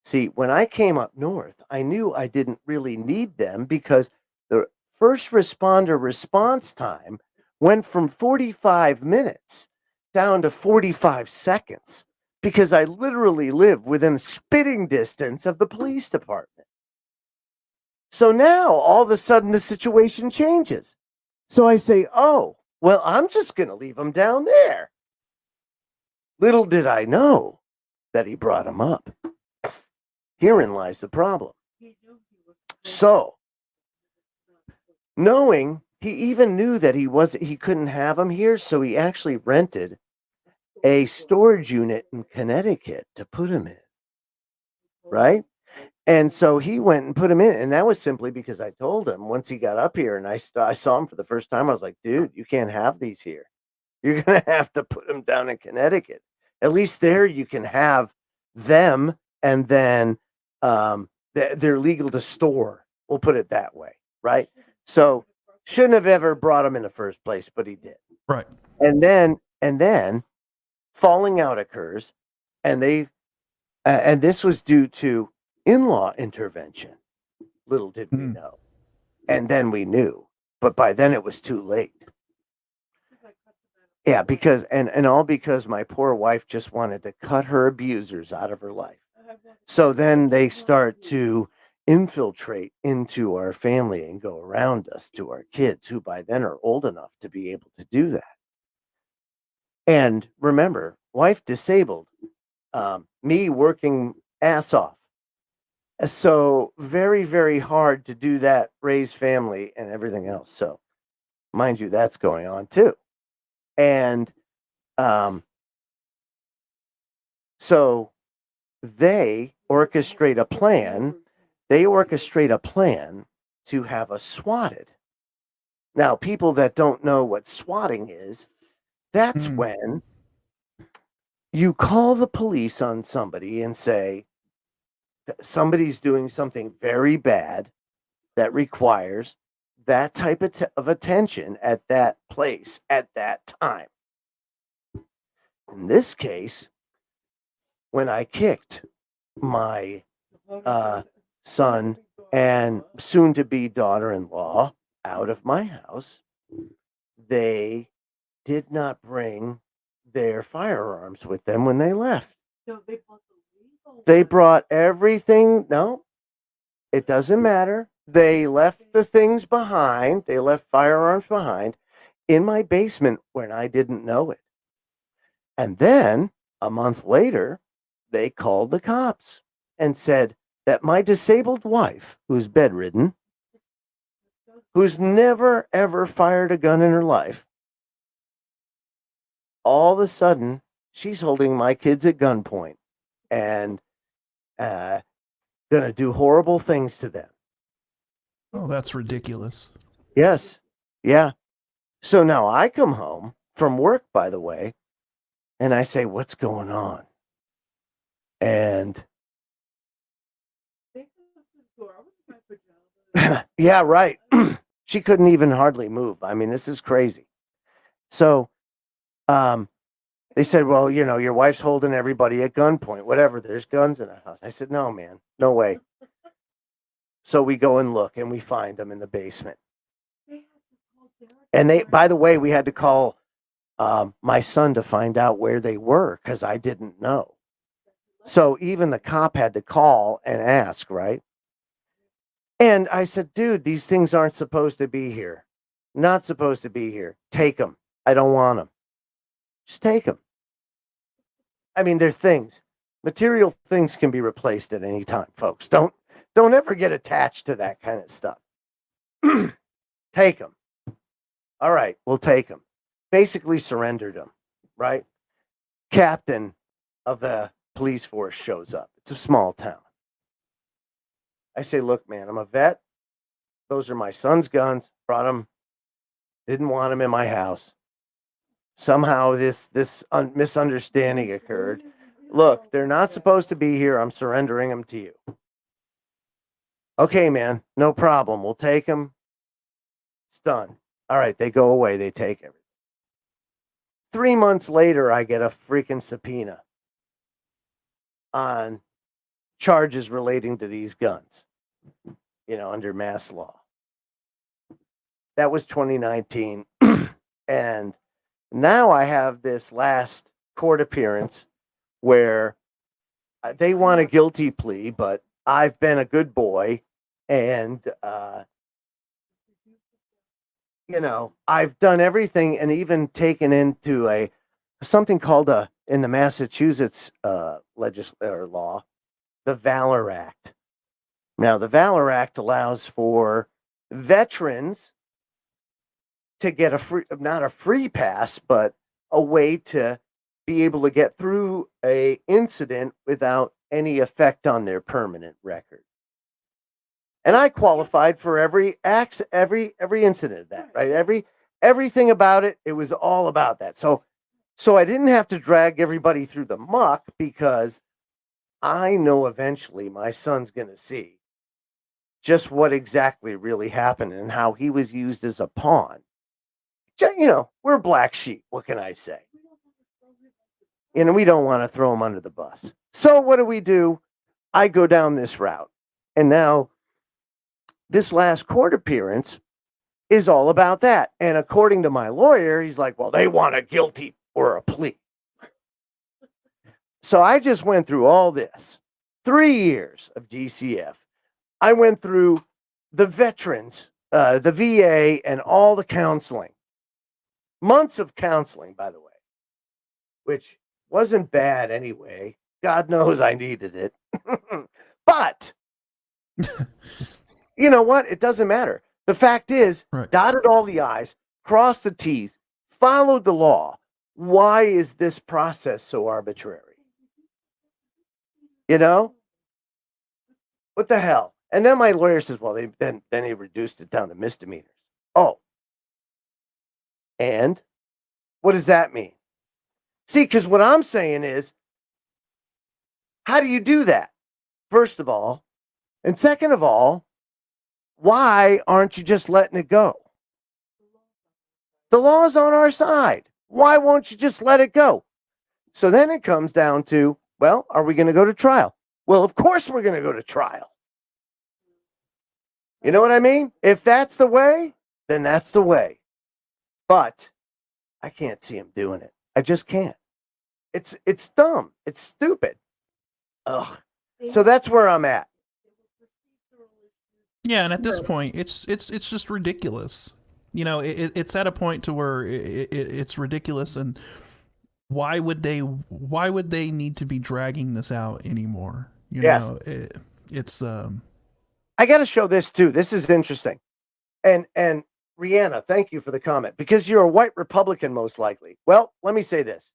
Speaker 4: See, when I came up north, I knew I didn't really need them because the first responder response time went from 45 minutes down to 45 seconds because I literally live within spitting distance of the police department. So now all of a sudden the situation changes. So I say, oh, well, I'm just going to leave them down there. Little did I know that he brought them up. Herein lies the problem. So, knowing he even knew that he couldn't have them here, so he actually rented a storage unit in Connecticut to put him in. Right? And so he went and put him in, and that was simply because I told him once he got up here and I saw him for the first time, I was like, dude, you can't have these here. You're going to have to put them down in Connecticut. At least there you can have them, and then they're legal to store. We'll put it that way, right? So shouldn't have ever brought him in the first place, but he did.
Speaker 5: Right.
Speaker 4: And then falling out occurs, and and this was due to in-law intervention. Little did we know. And then we knew, but by then it was too late. Yeah, because and all because my poor wife just wanted to cut her abusers out of her life. So then they start to infiltrate into our family and go around us to our kids, who by then are old enough to be able to do that. And remember, wife disabled, me working ass off. So very, very hard to do that, raise family and everything else. So mind you, that's going on too. And so they orchestrate a plan. They orchestrate a plan to have us swatted. Now, people that don't know what swatting is, that's when you call the police on somebody and say that somebody's doing something very bad that requires that type of attention at that place at that time. In this case, when I kicked my son and soon-to-be daughter-in-law out of my house, they did not bring their firearms with them when they left. They brought everything. No, it doesn't matter. They left the things behind. They left firearms behind in my basement when I didn't know it. And then a month later, they called the cops and said that my disabled wife, who's bedridden, who's never, ever fired a gun in her life, all of a sudden, she's holding my kids at gunpoint and going to do horrible things to them.
Speaker 5: Oh, that's ridiculous.
Speaker 4: Yes. Yeah. So now I come home from work, by the way, and I say, what's going on? And yeah, right. She couldn't even hardly move. I mean, this is crazy. So they said, well, your wife's holding everybody at gunpoint, whatever. There's guns in the house. I said, no, man, no way. So we go and look, and we find them in the basement. And by the way, we had to call my son to find out where they were because I didn't know. So even the cop had to call and ask, right? And I said, dude, these things aren't supposed to be here. Not supposed to be here. Take them. I don't want them. Just take them. I mean, they're things. Material things can be replaced at any time, folks. Don't ever get attached to that kind of stuff. Take them. All right, we'll take them. Basically surrendered them, right? Captain of the police force shows up. It's a small town. I say, look, man, I'm a vet. Those are my son's guns. Brought them. Didn't want them in my house. Somehow this misunderstanding occurred. Look, they're not supposed to be here. I'm surrendering them to you. Okay, man, no problem. We'll take them. It's done. All right, they go away. They take everything. 3 months later, I get a freaking subpoena on charges relating to these guns, under mass law. That was 2019. And now I have this last court appearance where they want a guilty plea, but I've been a good boy and, I've done everything and even taken into something called in the Massachusetts legislature law, the Valor Act. Now, the Valor Act allows for veterans to get not a free pass, but a way to be able to get through a incident without any effect on their permanent record. And I qualified for every incident of that, right? Everything about it. It was all about that. So I didn't have to drag everybody through the muck because I know eventually my son's going to see just what exactly really happened and how he was used as a pawn. We're black sheep. What can I say? We don't want to throw him under the bus. So what do? I go down this route. And now this last court appearance is all about that. And according to my lawyer, he's like, well, they want a guilty or a plea. So I just went through all this. 3 years of GCF. I went through the veterans, the VA, and all the counseling. Months of counseling, by the way, which wasn't bad anyway. God knows I needed it. But you know what? It doesn't matter. The fact is, right. Dotted all the I's, crossed the T's, followed the law. Why is this process so arbitrary? What the hell? And then my lawyer says, well, then he reduced it down to misdemeanors. Oh. And what does that mean? See, because what I'm saying is, how do you do that? First of all, and second of all, why aren't you just letting it go? The law's on our side. Why won't you just let it go? So then it comes down to, well, are we going to go to trial? Well, of course we're going to go to trial. You know what I mean? If that's the way, then that's the way. But I can't see him doing it. I just can't. It's dumb. It's stupid. Ugh. So that's where I'm at.
Speaker 5: Yeah, and at this point, it's just ridiculous. It's at a point to where it's ridiculous, and why would they need to be dragging this out anymore?
Speaker 4: Yes.
Speaker 5: It's
Speaker 4: I got to show this too. This is interesting. And Rihanna, thank you for the comment, because you're a white Republican, most likely. Well, let me say this.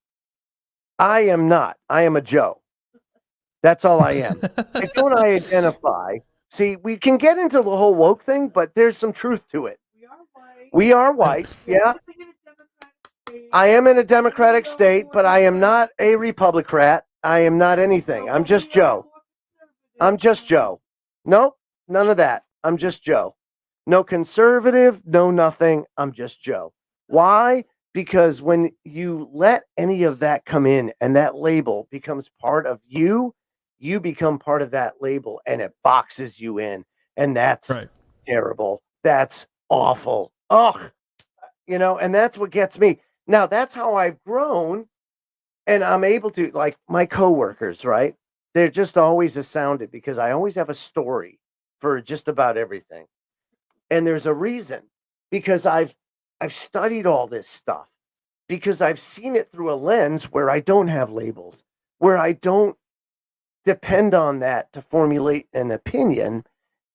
Speaker 4: I am not. I am a Joe. That's all I am. I don't identify. See, we can get into the whole woke thing, but there's some truth to it. We are white. Yeah. I am in a Democratic state, but I am not a Republican. I am not anything. I'm just Joe. I'm just Joe. Nope, none of that. I'm just Joe. No conservative, no nothing. I'm just Joe. Why? Because when you let any of that come in and that label becomes part of you, you become part of that label and it boxes you in. And that's right. Terrible. That's awful. Ugh. And that's what gets me. Now, that's how I've grown, and I'm able to, like my coworkers, right? they're just always astounded because I always have a story for just about everything. And there's a reason because I've studied all this stuff because I've seen it through a lens where I don't have labels, where I don't depend on that to formulate an opinion,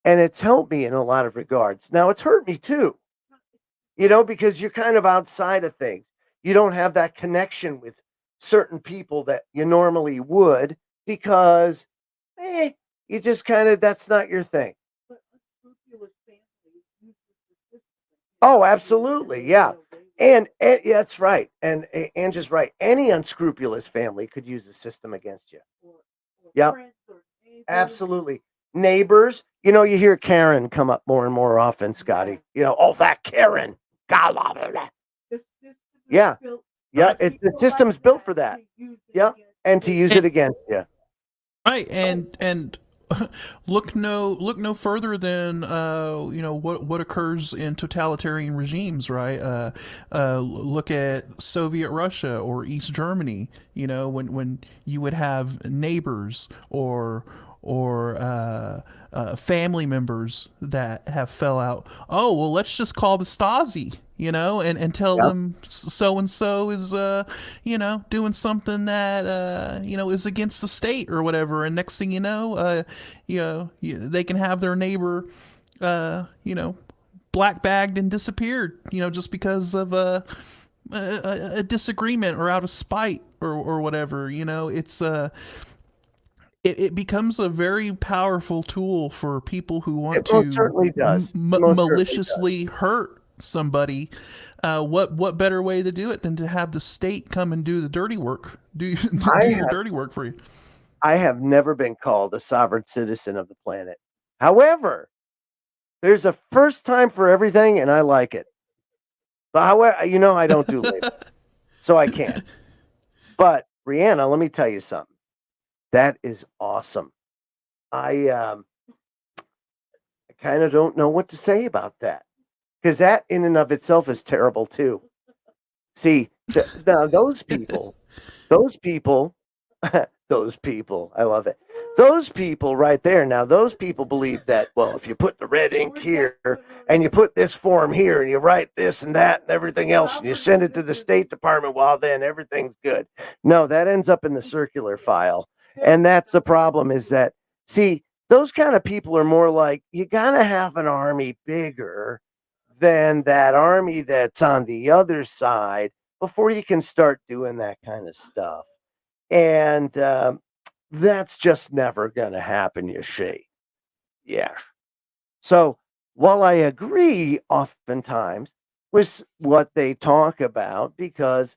Speaker 4: and it's helped me in a lot of regards. Now it's hurt me too, because you're kind of outside of things. You don't have that connection with certain people that you normally would because you just kind of that's not your thing. Oh, absolutely. Yeah. And yeah, that's right. And Angela's right. Any unscrupulous family could use the system against you. Yeah. Absolutely. Neighbors, you hear Karen come up more and more often, Scotty. Oh, that Karen. God, blah, blah, blah. Yeah. Yeah. The system's built for that. Yeah. And to use it again. Yeah.
Speaker 5: Right, and look no further than what occurs in totalitarian regimes, right? Look at Soviet Russia or East Germany. When you would have neighbors or family members that have fell out. Oh well, let's just call the Stasi. And tell them so and so is doing something that is against the state or whatever, and next thing you know, they can have their neighbor black bagged and disappeared, just because of a disagreement or out of spite or whatever. It becomes a very powerful tool for people who want
Speaker 4: It most certainly does.
Speaker 5: maliciously hurt somebody. What better way to do it than to have the state come and do the dirty work, do your dirty work for you?
Speaker 4: I have never been called a sovereign citizen of the planet. However, there's a first time for everything, and I like it. But however, I don't do labor, so I can't. But Rihanna, let me tell you something. That is awesome. I kind of don't know what to say about that. Because that in and of itself is terrible too. See, those people, those people, I love it. Those people right there. Now, those people believe that, well, if you put the red ink here and you put this form here and you write this and that and everything else and you send it to the State Department, well, then everything's good. No, that ends up in the circular file. And that's the problem is that, see, those kind of people are more like, you got to have an army bigger than that army that's on the other side before you can start doing that kind of stuff. And that's just never going to happen, you see. Yeah. So while I agree oftentimes with what they talk about, because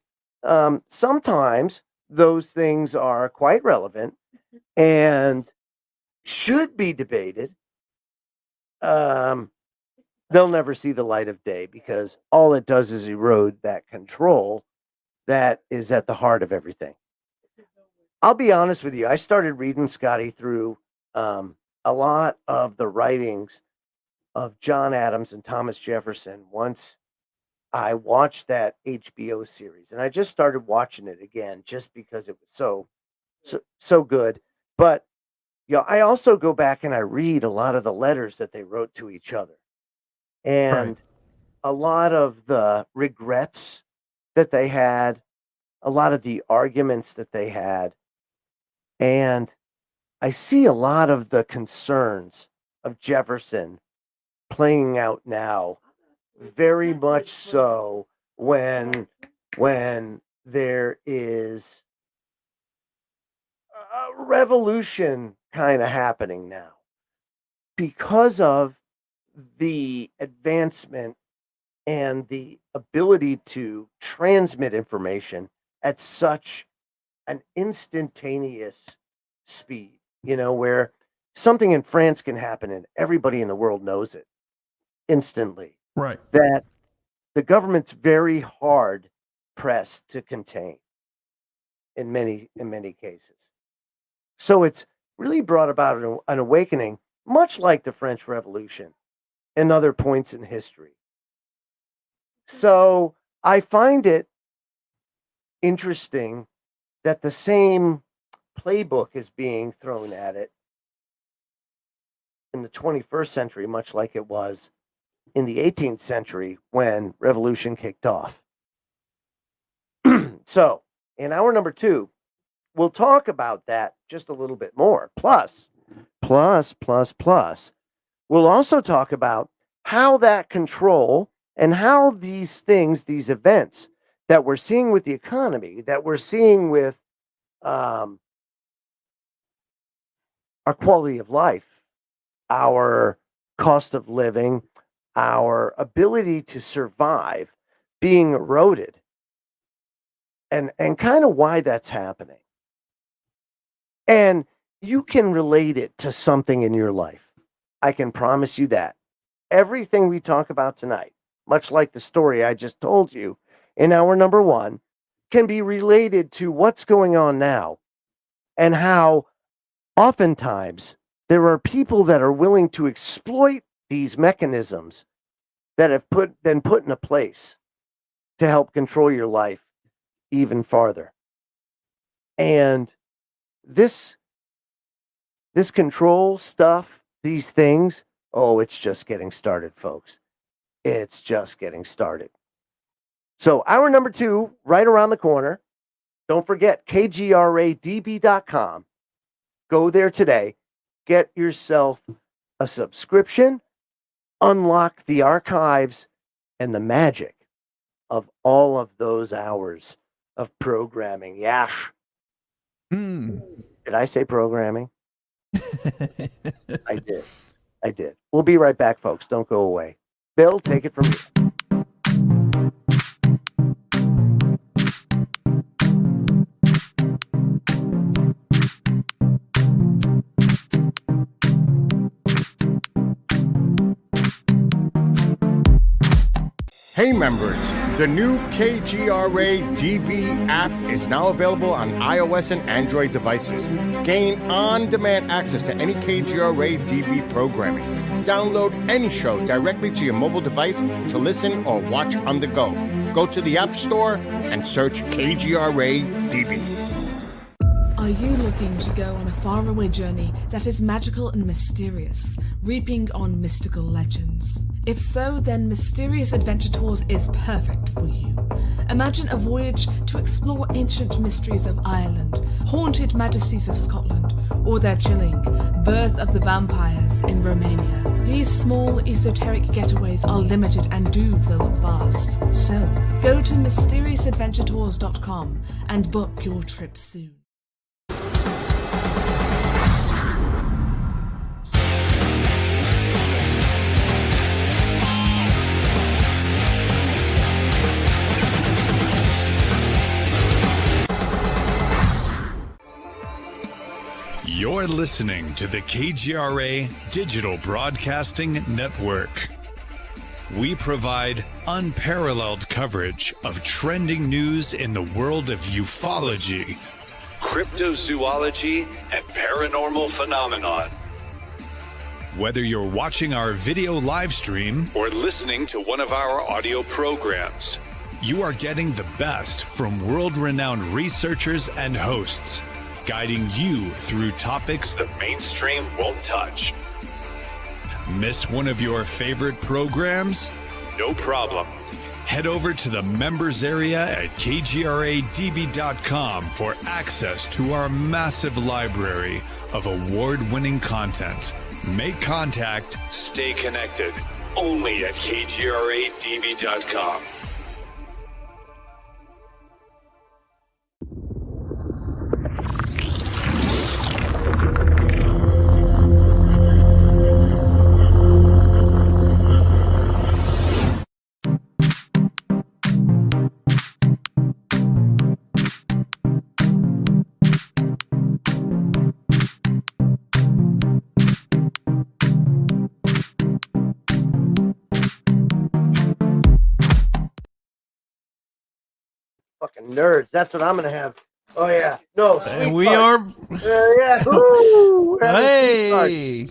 Speaker 4: sometimes those things are quite relevant and should be debated, they'll never see the light of day because all it does is erode that control that is at the heart of everything. I'll be honest with you. I started reading Scotty through a lot of the writings of John Adams and Thomas Jefferson once I watched that HBO series, and I just started watching it again just because it was so good. But I also go back and I read a lot of the letters that they wrote to each other. And a lot of the regrets that they had, a lot of the arguments that they had. And I see a lot of the concerns of Jefferson playing out now, very much so when there is a revolution kind of happening now because of the advancement and the ability to transmit information at such an instantaneous speed, where something in France can happen and everybody in the world knows it instantly.
Speaker 5: Right.
Speaker 4: That the government's very hard pressed to contain in many cases. So it's really brought about an awakening, much like the French Revolution and other points in history. So I find it interesting that the same playbook is being thrown at it in the 21st century, much like it was in the 18th century when revolution kicked off. So, in hour number 2, we'll talk about that just a little bit more. Plus, we'll also talk about how that control and how these things, these events that we're seeing with the economy, that we're seeing with our quality of life, our cost of living, our ability to survive being eroded, and kind of why that's happening. And you can relate it to something in your life. I can promise you that. Everything we talk about tonight, much like the story I just told you in hour number 1, can be related to what's going on now and how oftentimes there are people that are willing to exploit these mechanisms that have been put into place to help control your life even farther. And this control stuff, these things, oh, it's just getting started, folks. It's just getting started. So hour number 2, right around the corner. Don't forget, kgradb.com. Go there today. Get yourself a subscription. Unlock the archives and the magic of all of those hours of programming. Yash. Did I say programming? I did. We'll be right back, folks. Don't go away. Bill, take it from here.
Speaker 6: Hey members, the new KGRA DB app is now available on iOS and Android devices. Gain on-demand access to any KGRA DB programming. Download any show directly to your mobile device to listen or watch on the go. Go to the App Store and search KGRA DB.
Speaker 7: Are you looking to go on a faraway journey that is magical and mysterious, reaping on mystical legends? If so, then Mysterious Adventure Tours is perfect for you. Imagine a voyage to explore ancient mysteries of Ireland, haunted majesties of Scotland, or their chilling Birth of the Vampires in Romania. These small, esoteric getaways are limited and do fill up fast. So, go to mysteriousadventuretours.com and book your trip soon.
Speaker 8: You're listening to the KGRA Digital Broadcasting Network. We provide unparalleled coverage of trending news in the world of ufology, cryptozoology, and paranormal phenomenon. Whether you're watching our video live stream or listening to one of our audio programs, you are getting the best from world-renowned researchers and hosts, guiding you through topics the mainstream won't touch. Miss one of your favorite programs? No problem. Head over to the members area at kgradb.com for access to our massive library of award-winning content. Make contact, stay connected, only at kgradb.com.
Speaker 4: Fucking nerds. That's what I'm gonna have. Oh yeah. No.
Speaker 5: And we are.
Speaker 4: Yeah. Woo,
Speaker 5: Hey.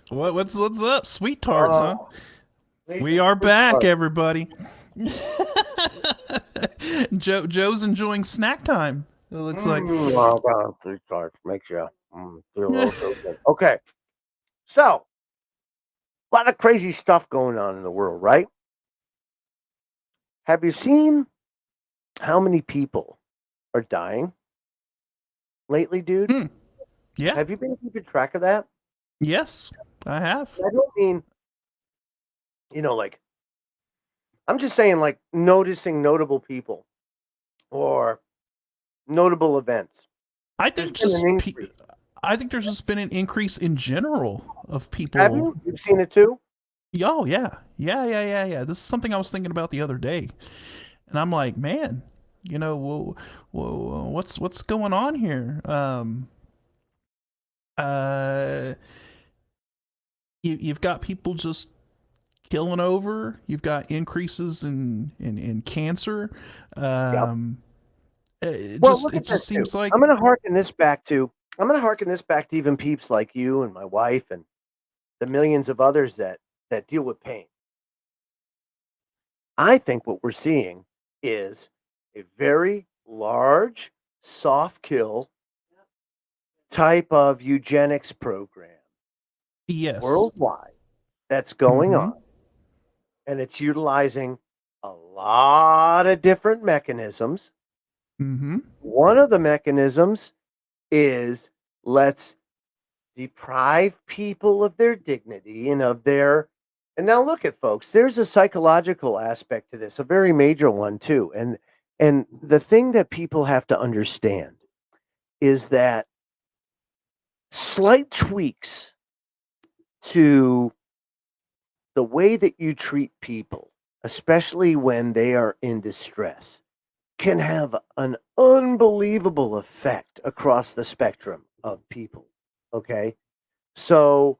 Speaker 5: What's up, sweet tarts, huh? We are back, everybody. Joe's enjoying snack time. It looks like.
Speaker 4: Three stars makes you feel a little so good. Okay, so a lot of crazy stuff going on in the world, right? Have you seen how many people are dying lately, dude?
Speaker 5: Yeah.
Speaker 4: Have you been keeping track of that?
Speaker 5: Yes, I have.
Speaker 4: I don't mean, like, I'm just saying, like, noticing notable people or notable events.
Speaker 5: I
Speaker 4: There's
Speaker 5: think
Speaker 4: been an increase.
Speaker 5: I think there's just been an increase in general of
Speaker 4: Have
Speaker 5: people.
Speaker 4: you? You've seen it too?
Speaker 5: Oh yeah. This is something I was thinking about the other day, and I'm like, man, what's going on here? Uh, you've got people just killing over. You've got increases in cancer.
Speaker 4: Yep.
Speaker 5: Well, it just seems like
Speaker 4: I'm going to harken this back to even peeps like you and my wife and the millions of others that deal with pain. I think what we're seeing is a very large soft kill type of eugenics program
Speaker 5: yes,
Speaker 4: worldwide that's going on, and it's utilizing a lot of different mechanisms. One of the mechanisms is let's deprive people of their dignity and of their. And now look at folks, there's a psychological aspect to this, a very major one too. And the thing that people have to understand is that slight tweaks to the way that you treat people, especially when they are in distress, can have an unbelievable effect across the spectrum of people. Okay. So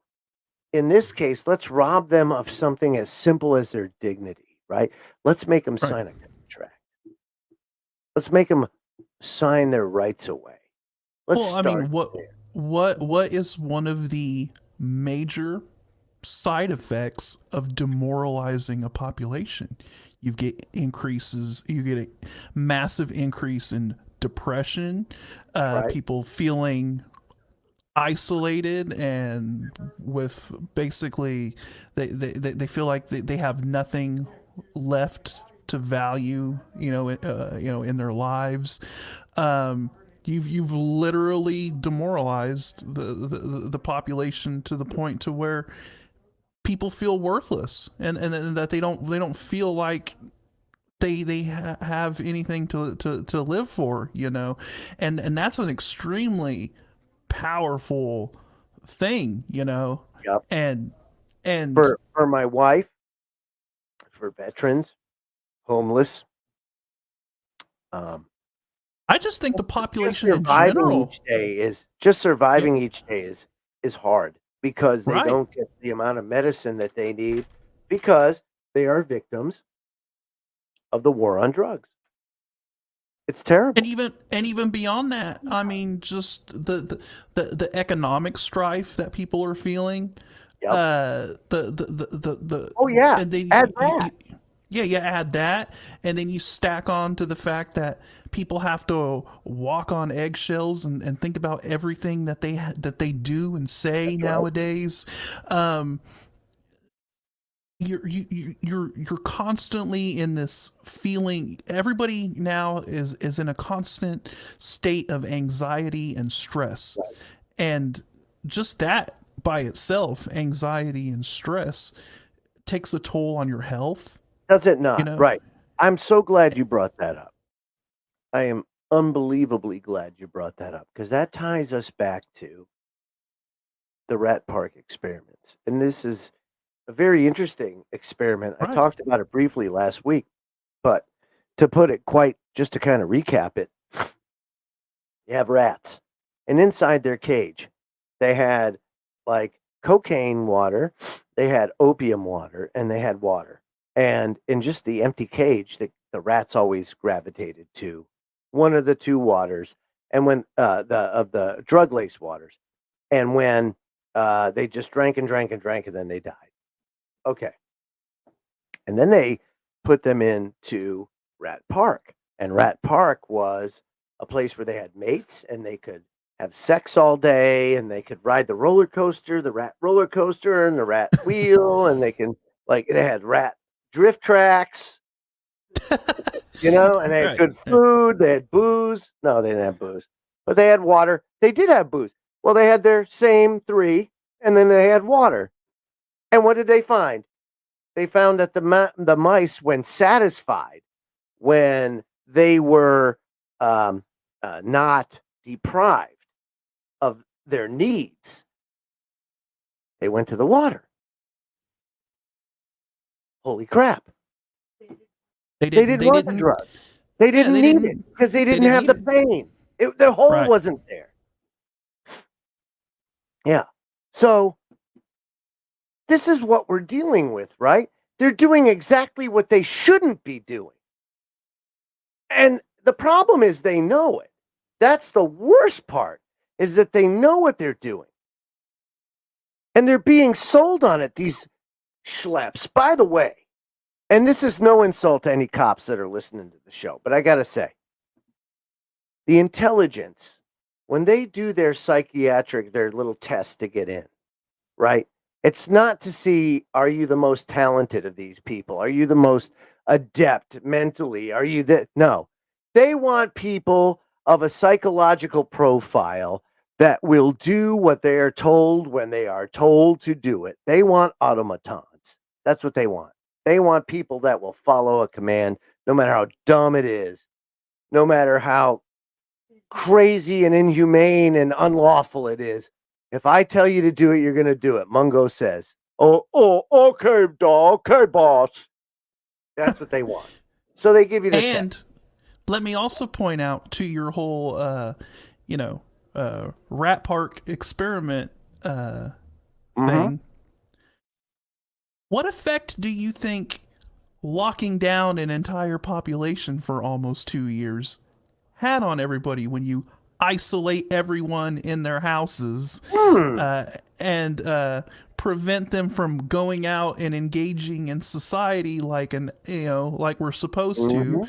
Speaker 4: in this case, let's rob them of something as simple as their dignity, right? Let's make them sign a contract. Let's make them sign their rights away. Let's
Speaker 5: what is one of the major side effects of demoralizing a population? You get a massive increase in depression, people feeling isolated and with basically they feel like they have nothing left to value, in their lives. You've literally demoralized the population to the point to where people feel worthless, and that they don't feel like they have anything to live for, and that's an extremely powerful thing,
Speaker 4: Yep.
Speaker 5: and
Speaker 4: for my wife, for veterans, homeless.
Speaker 5: I just think the population
Speaker 4: just
Speaker 5: in general,
Speaker 4: surviving each day is hard because they
Speaker 5: Right.
Speaker 4: don't get the amount of medicine that they need because they are victims of the war on drugs. It's terrible.
Speaker 5: and even beyond that, I mean, just the economic strife that people are feeling.
Speaker 4: Yep.
Speaker 5: The
Speaker 4: Oh yeah,
Speaker 5: and then
Speaker 4: add that.
Speaker 5: you add that, and then you stack on to the fact that people have to walk on eggshells and think about everything that they do and say nowadays. You're constantly in this feeling. Everybody now is in a constant state of anxiety and stress, and just that by itself, anxiety and stress, takes a toll on your health.
Speaker 4: Does it not? Right. I'm so glad you brought that up. I am unbelievably glad you brought that up because that ties us back to the Rat Park experiments, and this is a very interesting experiment. I talked about it briefly last week, but to put it just to kind of recap it, you have rats, and inside their cage, they had like cocaine water, they had opium water, and they had water. And in just the empty cage, the rats always gravitated to one of the two waters, and when the drug laced waters, and when they just drank and drank and drank, and then they died. Okay. And then they put them into Rat Park. And Rat Park was a place where they had mates and they could have sex all day and they could ride the roller coaster, the rat roller coaster and the rat wheel, and they had rat drift tracks, and they had
Speaker 5: Right,
Speaker 4: good
Speaker 5: right.
Speaker 4: food, they had booze. No, they didn't have booze, but they had water. They did have booze. Well, they had their same 3, and then they had water. And what did they find? They found that the mice, when satisfied, when they were not deprived of their needs, they went to the water. Holy crap. They didn't want the drug. They didn't need it because they didn't have the pain. Their hole
Speaker 5: Right.
Speaker 4: wasn't there. Yeah. So this is what we're dealing with, right? They're doing exactly what they shouldn't be doing. And the problem is they know it. That's the worst part, is that they know what they're doing. And they're being sold on it, these schleps. By the way, and this is no insult to any cops that are listening to the show, but I got to say, the intelligence, when they do their little test to get in, right? It's not to see, are you the most talented of these people? Are you the most adept mentally? Are you No. They want people of a psychological profile that will do what they are told when they are told to do it. They want automatons. That's what they want. They want people that will follow a command, no matter how dumb it is, no matter how crazy and inhumane and unlawful it is. If I tell you to do it, you're going to do it. Mungo says, oh, okay, dog. Okay, boss. That's what they want. So they give you the
Speaker 5: And
Speaker 4: test.
Speaker 5: let me also point out to your whole, rat park experiment thing. What effect do you think locking down an entire population for almost 2 years had on everybody when you isolate everyone in their houses and prevent them from going out and engaging in society like we're supposed to?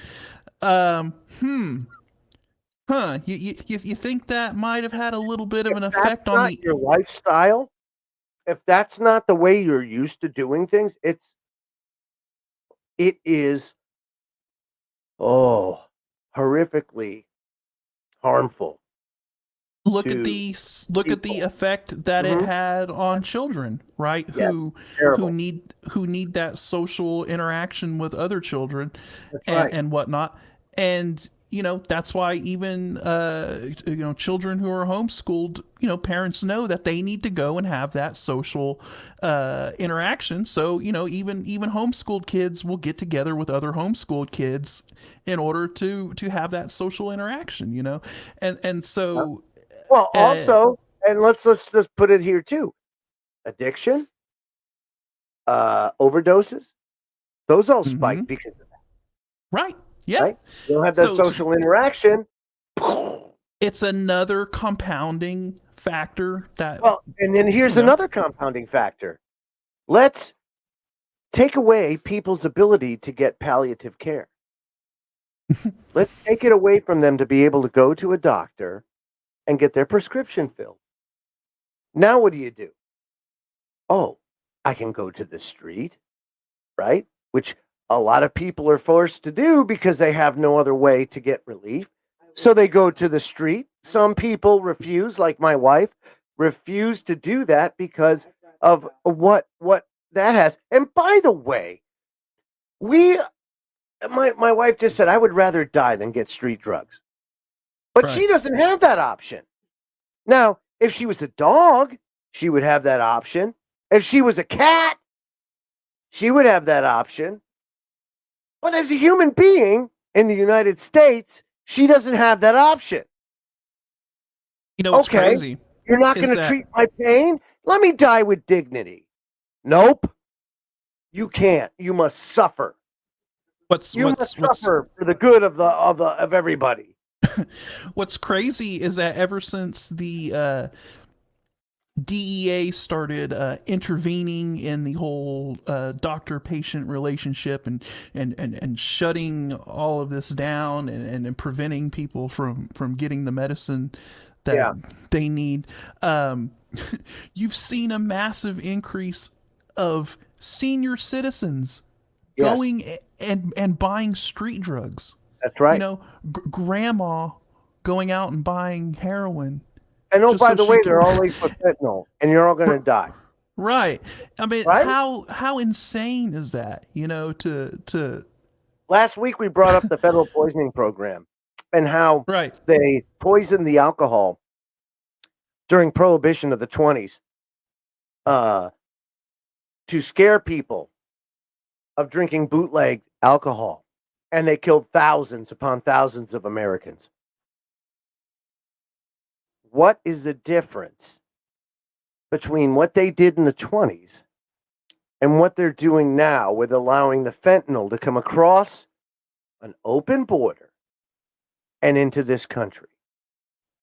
Speaker 5: You think that might have had a little bit of an effect on the
Speaker 4: your lifestyle? If that's not the way you're used to doing things, it is horrifically harmful.
Speaker 5: look at the effect that it had on children, right? Who need that social interaction with other children and whatnot. And that's why even children who are homeschooled, parents know that they need to go and have that social interaction. So even homeschooled kids will get together with other homeschooled kids in order to have that social interaction. And so
Speaker 4: well, also, and let's just put it here too: addiction, overdoses, those all spike because of that.
Speaker 5: Right. Yeah.
Speaker 4: Right? You don't have that social interaction.
Speaker 5: It's another compounding factor that.
Speaker 4: Well, and then here's another compounding factor. Let's take away people's ability to get palliative care. Let's take it away from them to be able to go to a doctor and get their prescription filled. Now what do? Oh, I can go to the street, right? Which a lot of people are forced to do because they have no other way to get relief. So they go to the street. Some people refuse, like my wife, refuse to do that because of what that has. And by the way, my wife just said, I would rather die than get street drugs. But she doesn't have that option. Now, if she was a dog, she would have that option. If she was a cat, she would have that option. But as a human being in the United States, she doesn't have that option.
Speaker 5: What's crazy?
Speaker 4: You're not going to treat my pain? Let me die with dignity. Nope. You can't. You must suffer. You must suffer for the good of everybody.
Speaker 5: What's crazy is that ever since the DEA started intervening in the whole doctor-patient relationship and shutting all of this down and preventing people from getting the medicine that they need. You've seen a massive increase of senior citizens going and buying street drugs.
Speaker 4: That's right.
Speaker 5: You know, grandma going out and buying heroin.
Speaker 4: And oh, by the way, they're always with fentanyl, and you're all going to die.
Speaker 5: Right. I mean, how insane is that? You know, to
Speaker 4: last week we brought up the federal poisoning program and how they poisoned the alcohol during Prohibition of the 20s to scare people of drinking bootleg alcohol, and they killed thousands upon thousands of Americans. What is the difference between what they did in the 20s and what they're doing now with allowing the fentanyl to come across an open border and into this country?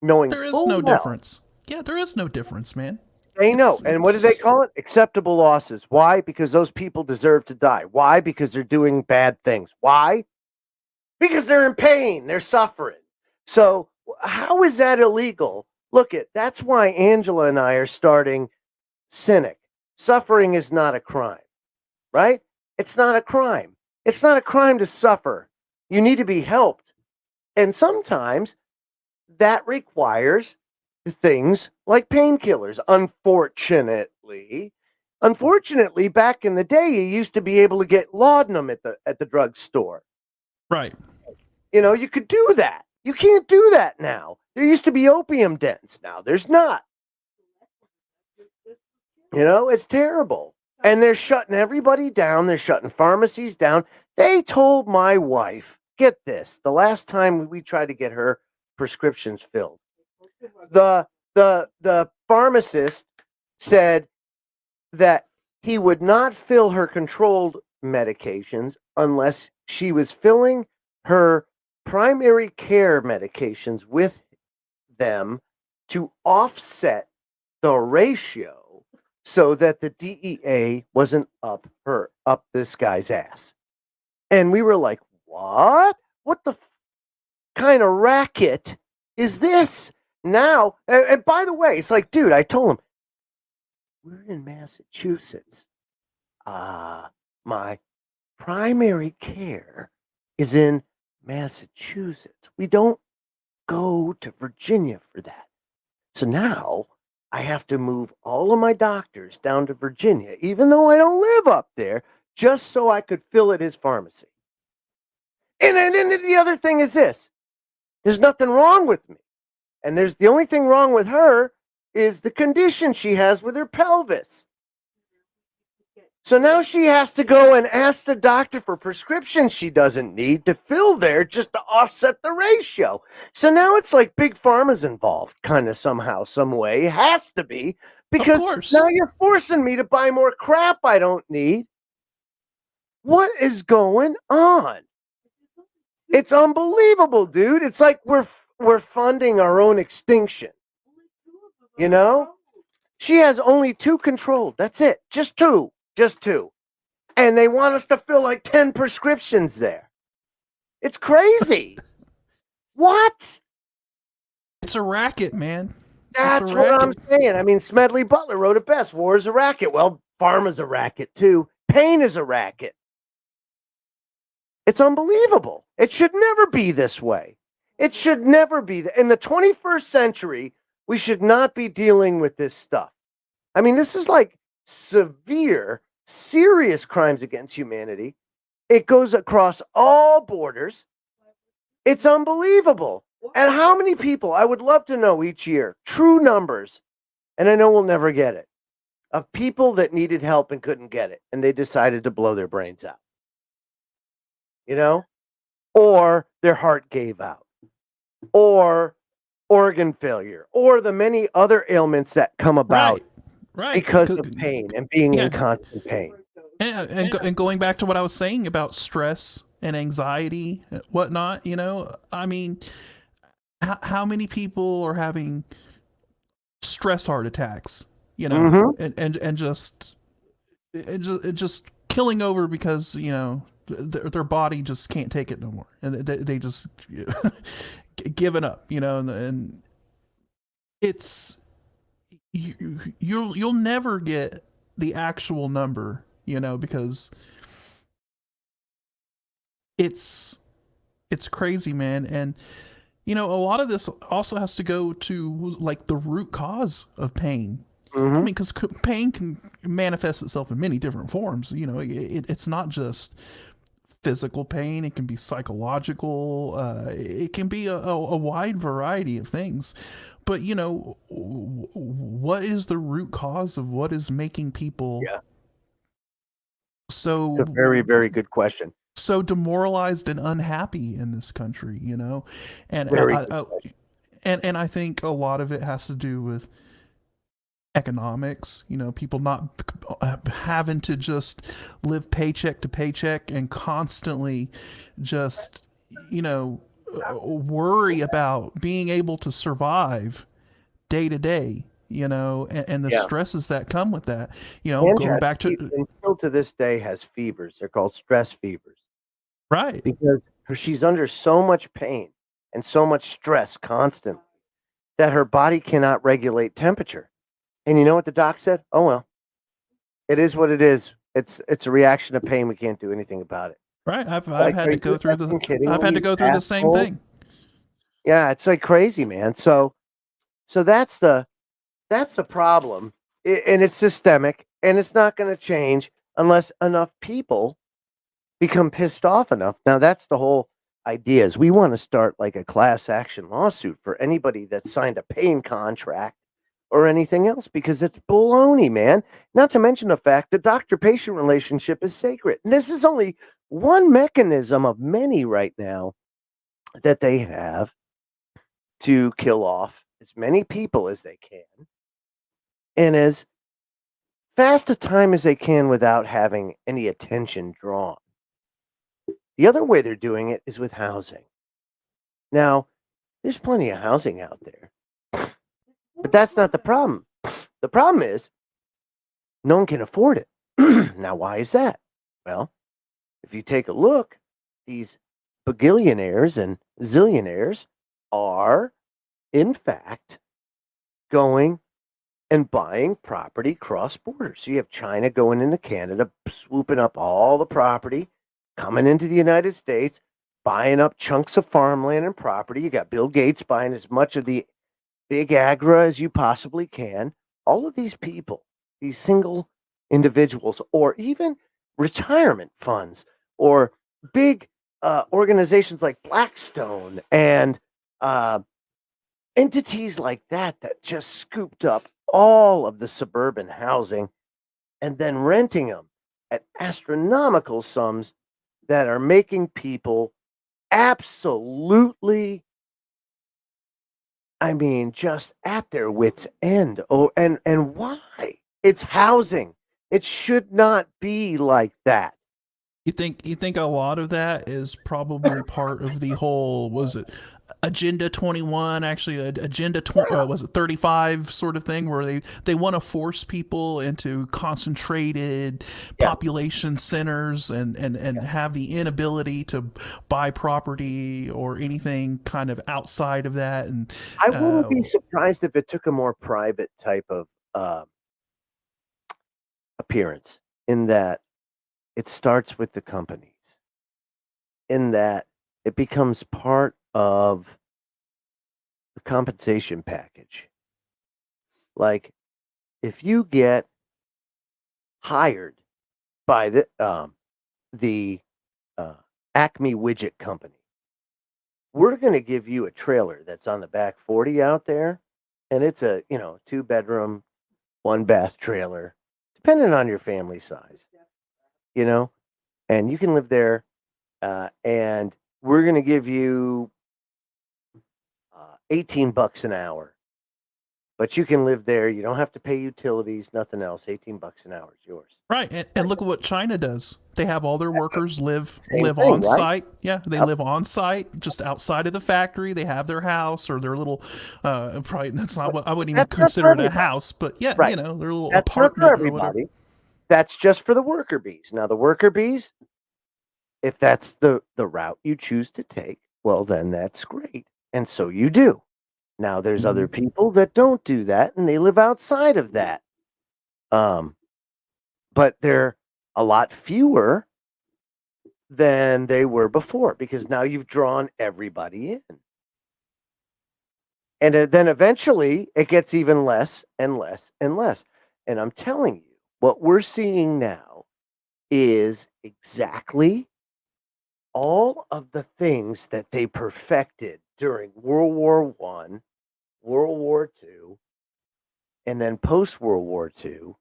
Speaker 4: Knowing
Speaker 5: there is no difference. Yeah, there is no difference, man.
Speaker 4: They know. And what do they call it? Acceptable losses. Why? Because those people deserve to die. Why? Because they're doing bad things. Why? Because they're in pain. They're suffering. So how is that illegal? Look, that's why Angela and I are starting Cynic. Suffering is not a crime, right? It's not a crime. It's not a crime to suffer. You need to be helped. And sometimes that requires things like painkillers. Unfortunately, back in the day, you used to be able to get laudanum at the drugstore.
Speaker 5: Right.
Speaker 4: You know, you could do that. You can't do that now. There used to be opium dens. Now there's not. You know, it's terrible. And they're shutting everybody down. They're shutting pharmacies down. They told my wife, get this, the last time we tried to get her prescriptions filled, the pharmacist said that he would not fill her controlled medications unless she was filling her primary care medications with them to offset the ratio so that the DEA wasn't up this guy's ass. And we were like, what? What the kind of racket is this? Now, and by the way, it's like, dude, I told him, we're in Massachusetts. My primary care is in Massachusetts. We don't go to Virginia for that. So now I have to move all of my doctors down to Virginia, even though I don't live up there, just so I could fill at his pharmacy. And the other thing is this. There's nothing wrong with me. And the only thing wrong with her is the condition she has with her pelvis. So now she has to go and ask the doctor for prescriptions she doesn't need to fill there just to offset the ratio. So now it's like Big Pharma's involved, kind of somehow, some way. It has to be, because now you're forcing me to buy more crap I don't need. What is going on? It's unbelievable, dude. It's like we're funding our own extinction. You know? She has only 2 controlled. That's it. Just 2. Just 2. And they want us to fill like 10 prescriptions there. It's crazy. What?
Speaker 5: It's a racket, man.
Speaker 4: That's what I'm saying. I mean, Smedley Butler wrote it best. War is a racket. Well, pharma's a racket too. Pain is a racket. It's unbelievable. It should never be this way. It should never be. In the 21st century, we should not be dealing with this stuff. I mean, this is like severe, serious crimes against humanity. It goes across all borders. It's unbelievable. And how many people, I would love to know each year, true numbers, and I know we'll never get it, of people that needed help and couldn't get it, and they decided to blow their brains out. You know? Or their heart gave out. Or organ failure. Or the many other ailments that come about because of pain and being in constant pain.
Speaker 5: And going back to what I was saying about stress and anxiety and whatnot, you know, I mean, how many people are having stress heart attacks? you know,
Speaker 4: Mm-hmm.
Speaker 5: and just killing over because, you know, their body just can't take it no more, and they just give it up, you know, and it's you'll never get the actual number, you know, because it's crazy, man. And you know, a lot of this also has to go to like the root cause of pain. I
Speaker 4: Mm-hmm.
Speaker 5: mean, because pain can manifest itself in many different forms. You know, it's not just physical pain; it can be psychological. It can be a wide variety of things. But you know, what is the root cause of what is making people
Speaker 4: Yeah. It's a
Speaker 5: so
Speaker 4: very, very good question.
Speaker 5: demoralized and unhappy in this country? You know, and
Speaker 4: Very good question.
Speaker 5: and I think a lot of it has to do with economics, you know, people not having to just live paycheck to paycheck and constantly just, you know, worry about being able to survive day to day, you know, and the
Speaker 4: Yeah.
Speaker 5: stresses that come with that, you know,
Speaker 4: Angie
Speaker 5: going
Speaker 4: has
Speaker 5: back to
Speaker 4: and still to this day has fevers. They're called stress fevers
Speaker 5: right.
Speaker 4: because she's under so much pain and so much stress constantly that her body cannot regulate temperature. And you know what the doc said? Oh well, it is what it is. It's a reaction to pain. We can't do anything about it.
Speaker 5: Right. I've
Speaker 4: Like,
Speaker 5: had
Speaker 4: are
Speaker 5: to
Speaker 4: you
Speaker 5: go through the
Speaker 4: effing kidding
Speaker 5: I've
Speaker 4: me,
Speaker 5: had to
Speaker 4: you
Speaker 5: go through the same
Speaker 4: asshole?
Speaker 5: thing.
Speaker 4: Yeah, it's like crazy, man. So that's the problem, and it's systemic, and it's not going to change unless enough people become pissed off enough. Now, that's the whole idea. Is we want to start like a class action lawsuit for anybody that signed a pain contract or anything else because it's baloney, man. Not to mention the fact that doctor-patient relationship is sacred. And this is only one mechanism of many right now that they have to kill off as many people as they can and as fast a time as they can without having any attention drawn. The other way they're doing it is with housing. Now, there's plenty of housing out there, but that's not the problem. The problem is no one can afford it. Now, why is that? Well, if you take a look, these bagillionaires and zillionaires are, in fact, going and buying property cross border. So you have China going into Canada, swooping up all the property, coming into the United States, buying up chunks of farmland and property. You got Bill Gates buying as much of the big agra as you possibly can. All of these people, these single individuals, or even retirement funds, or big organizations like Blackstone and uh, entities like that just scooped up all of the suburban housing and then renting them at astronomical sums that are making people absolutely, I mean, just at their wits' end. Oh, and why? It's housing. It should not be like that.
Speaker 5: You think a lot of that is probably part of the whole, was it Agenda 21, actually Agenda 20, was it 35 sort of thing, where they want to force people into concentrated
Speaker 4: Yeah,
Speaker 5: population centers and have the inability to buy property or anything kind of outside of that. And
Speaker 4: I wouldn't
Speaker 5: uh,
Speaker 4: be surprised if it took a more private type of appearance. In that it starts with the companies. In that it becomes part of the compensation package. Like if you get hired by the uh, Acme Widget Company, we're going to give you a trailer that's on the back 40 out there, and it's a 2 bedroom, 1 bath trailer, depending on your family size, you know, and you can live there, and we're going to give you $18 an hour but you can live there. You don't have to pay utilities, nothing else. $18 an hour is yours.
Speaker 5: Right, and look at what China does. They have all their workers live
Speaker 4: Same thing,
Speaker 5: on
Speaker 4: right?
Speaker 5: site. Yeah, they
Speaker 4: Yep.
Speaker 5: live on site, just outside of the factory. They have their house or their little. Probably that's not what I wouldn't even
Speaker 4: That's not
Speaker 5: consider
Speaker 4: for
Speaker 5: it a
Speaker 4: everybody.
Speaker 5: house, but yeah,
Speaker 4: Right.
Speaker 5: their little
Speaker 4: That's not for
Speaker 5: apartment or whatever.
Speaker 4: everybody. That's just for the worker bees. Now, the worker bees, if that's the route you choose to take, well, then that's great. And so you do. Now, there's other people that don't do that, and they live outside of that. But they're a lot fewer than they were before because now you've drawn everybody in. And then eventually it gets even less and less and less. And I'm telling you, what we're seeing now is exactly all of the things that they perfected during World War I, World War II, and then post World War II.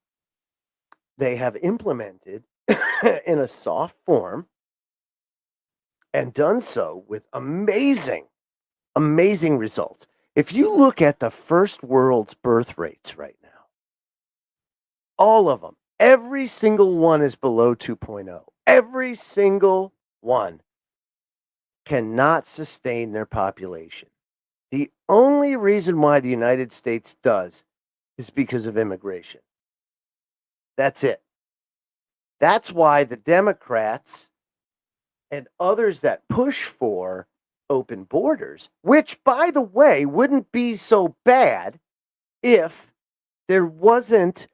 Speaker 4: They have implemented in a soft form and done so with amazing results. If you look at the first world's birth rates right now, all of them, every single one is below 2.0. Every single one cannot sustain their population. The only reason why the United States does is because of immigration. That's it. That's why the Democrats and others that push for open borders, which, by the way, wouldn't be so bad if there wasn't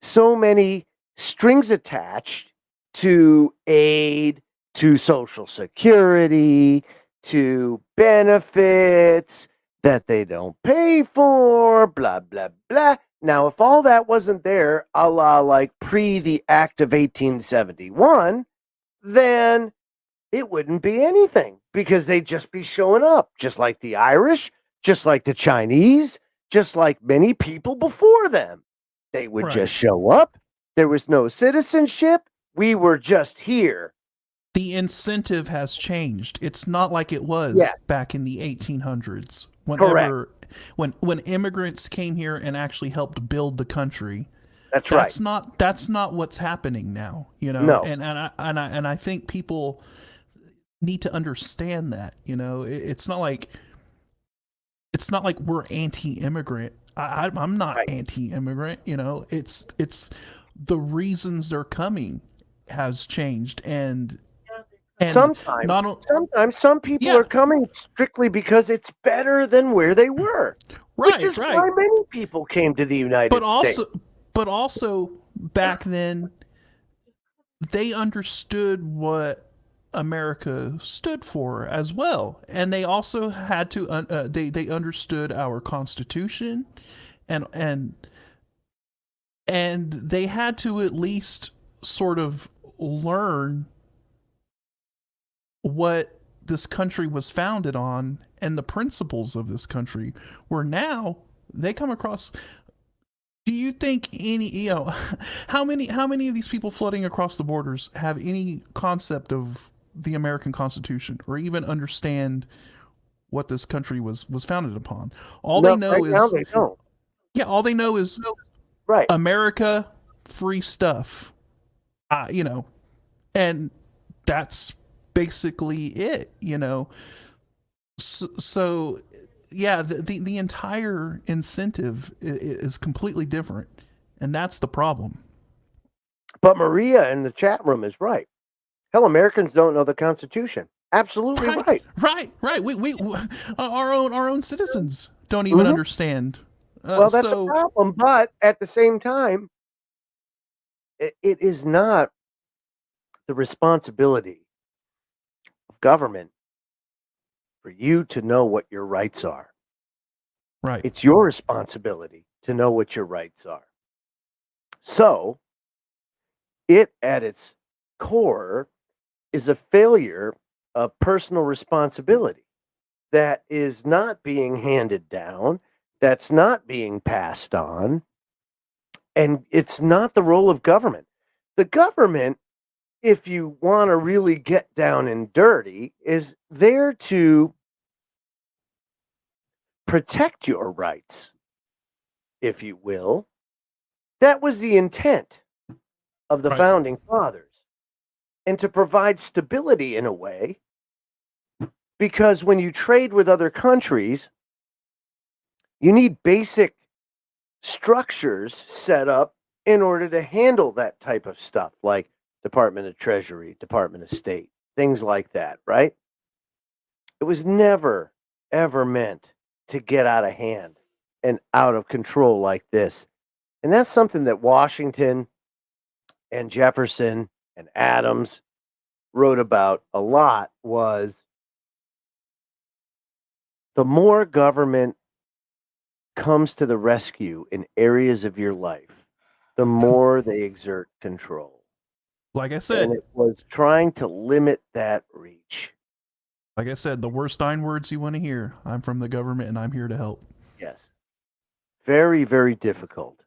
Speaker 4: so many strings attached to aid, to Social Security, to benefits that they don't pay for, blah, blah, blah. Now, if all that wasn't there, a la like pre the Act of 1871, then it wouldn't be anything because they'd just be showing up, just like the Irish, just like the Chinese, just like many people before them. They would
Speaker 5: Right.
Speaker 4: just show up. There was no citizenship. We were just here.
Speaker 5: The incentive has changed. It's not like it was
Speaker 4: Yes.
Speaker 5: back in the 1800s.
Speaker 4: Correct.
Speaker 5: When immigrants came here and actually helped build the country.
Speaker 4: That's right.
Speaker 5: That's not what's happening now,
Speaker 4: No.
Speaker 5: And I think people need to understand that, it's not like we're anti-immigrant. I'm not
Speaker 4: Right.
Speaker 5: anti-immigrant, it's the reasons they're coming has changed and
Speaker 4: Sometimes some people
Speaker 5: Yeah.
Speaker 4: are coming strictly because it's better than where they were.
Speaker 5: Right,
Speaker 4: Which is
Speaker 5: right.
Speaker 4: why many people came to the United States.
Speaker 5: But also back then they understood what America stood for as well, and they also had to they understood our Constitution, and they had to at least sort of learn what this country was founded on and the principles of this country, where now they come across. Do you think how many of these people flooding across the borders have any concept of the American Constitution or even understand what this country was founded upon? All they know
Speaker 4: right
Speaker 5: is
Speaker 4: now they don't.
Speaker 5: Yeah, all they know is
Speaker 4: Right.
Speaker 5: America, free stuff. And that's basically it, So yeah, the entire incentive is completely different, and that's the problem.
Speaker 4: But Maria in the chat room is right. Hell, Americans don't know the Constitution. Absolutely right.
Speaker 5: Right. We our own citizens don't even understand.
Speaker 4: Well, that's a problem. But at the same time, it is not the responsibility of government for you to know what your rights are.
Speaker 5: Right.
Speaker 4: It's your responsibility to know what your rights are. So, it at its core is a failure of personal responsibility that is not being handed down, that's not being passed on, and it's not the role of government. The government, if you want to really get down and dirty, is there to protect your rights. if you will. That was the intent of the
Speaker 5: Right.
Speaker 4: founding fathers, and to provide stability in a way, because when you trade with other countries, you need basic structures set up in order to handle that type of stuff, like Department of Treasury, Department of State, things like that, right? It was never, ever meant to get out of hand and out of control like this. And that's something that Washington and Jefferson and Adams wrote about a lot, was the more government comes to the rescue in areas of your life, the more they exert control.
Speaker 5: Like I
Speaker 4: And
Speaker 5: said,
Speaker 4: it was trying to limit that reach.
Speaker 5: the worst 9 words you want to hear. I'm from the government and I'm here to help.
Speaker 4: Yes. Very, very difficult.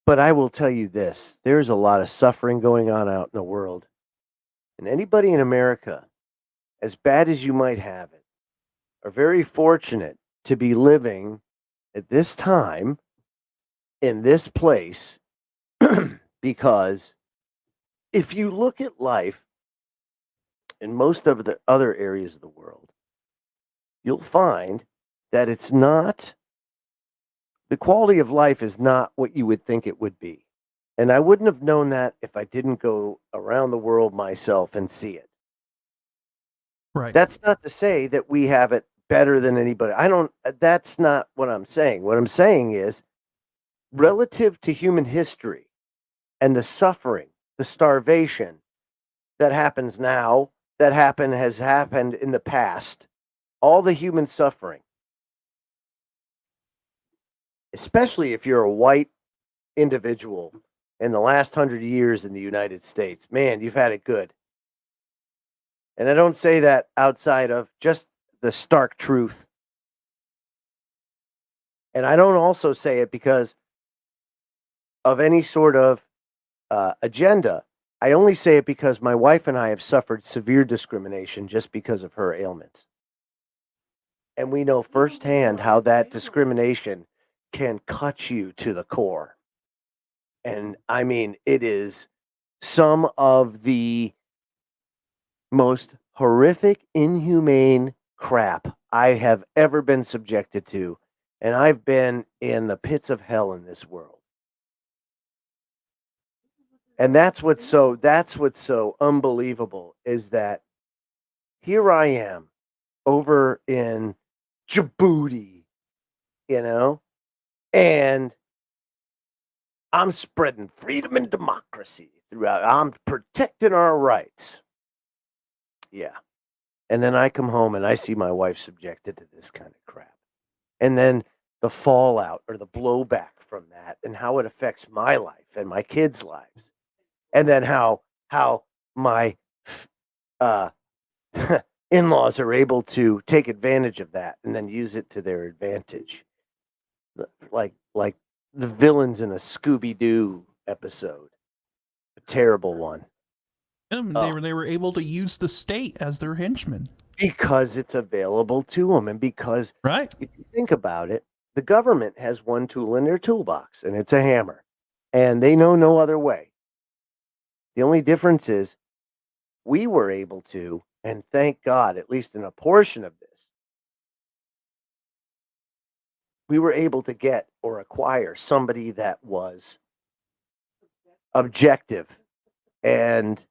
Speaker 4: But I will tell you this, there's a lot of suffering going on out in the world. And anybody in America, as bad as you might have it, are very fortunate to be living at this time in this place because if you look at life in most of the other areas of the world, you'll find that it's not, the quality of life is not what you would think it would be. And I wouldn't have known that if I didn't go around the world myself and see it.
Speaker 5: Right.
Speaker 4: That's not to say that we have it better than anybody. That's not what I'm saying. What I'm saying is, relative to human history and the suffering, the starvation that happens now, has happened in the past, all the human suffering, especially if you're a white individual in the last 100 years in the United States, man, you've had it good. And I don't say that outside of just the stark truth. And I don't also say it because of any sort of agenda. I only say it because my wife and I have suffered severe discrimination just because of her ailments. And we know firsthand how that discrimination can cut you to the core. And I mean, it is some of the most horrific, inhumane crap I have ever been subjected to. And I've been in the pits of hell in this world. And that's what's so unbelievable, is that here I am over in Djibouti, and I'm spreading freedom and democracy throughout. I'm protecting our rights. Yeah. And then I come home and I see my wife subjected to this kind of crap. And then the fallout or the blowback from that, and how it affects my life and my kids' lives. And then how my in-laws are able to take advantage of that and then use it to their advantage. Like the villains in a Scooby-Doo episode. A terrible one.
Speaker 5: They were able to use the state as their henchmen.
Speaker 4: Because it's available to them, and because
Speaker 5: Right.
Speaker 4: if you think about it, the government has one tool in their toolbox, and it's a hammer. And they know no other way. The only difference is we were able to, and thank God, at least in a portion of this, we were able to get or acquire somebody that was objective and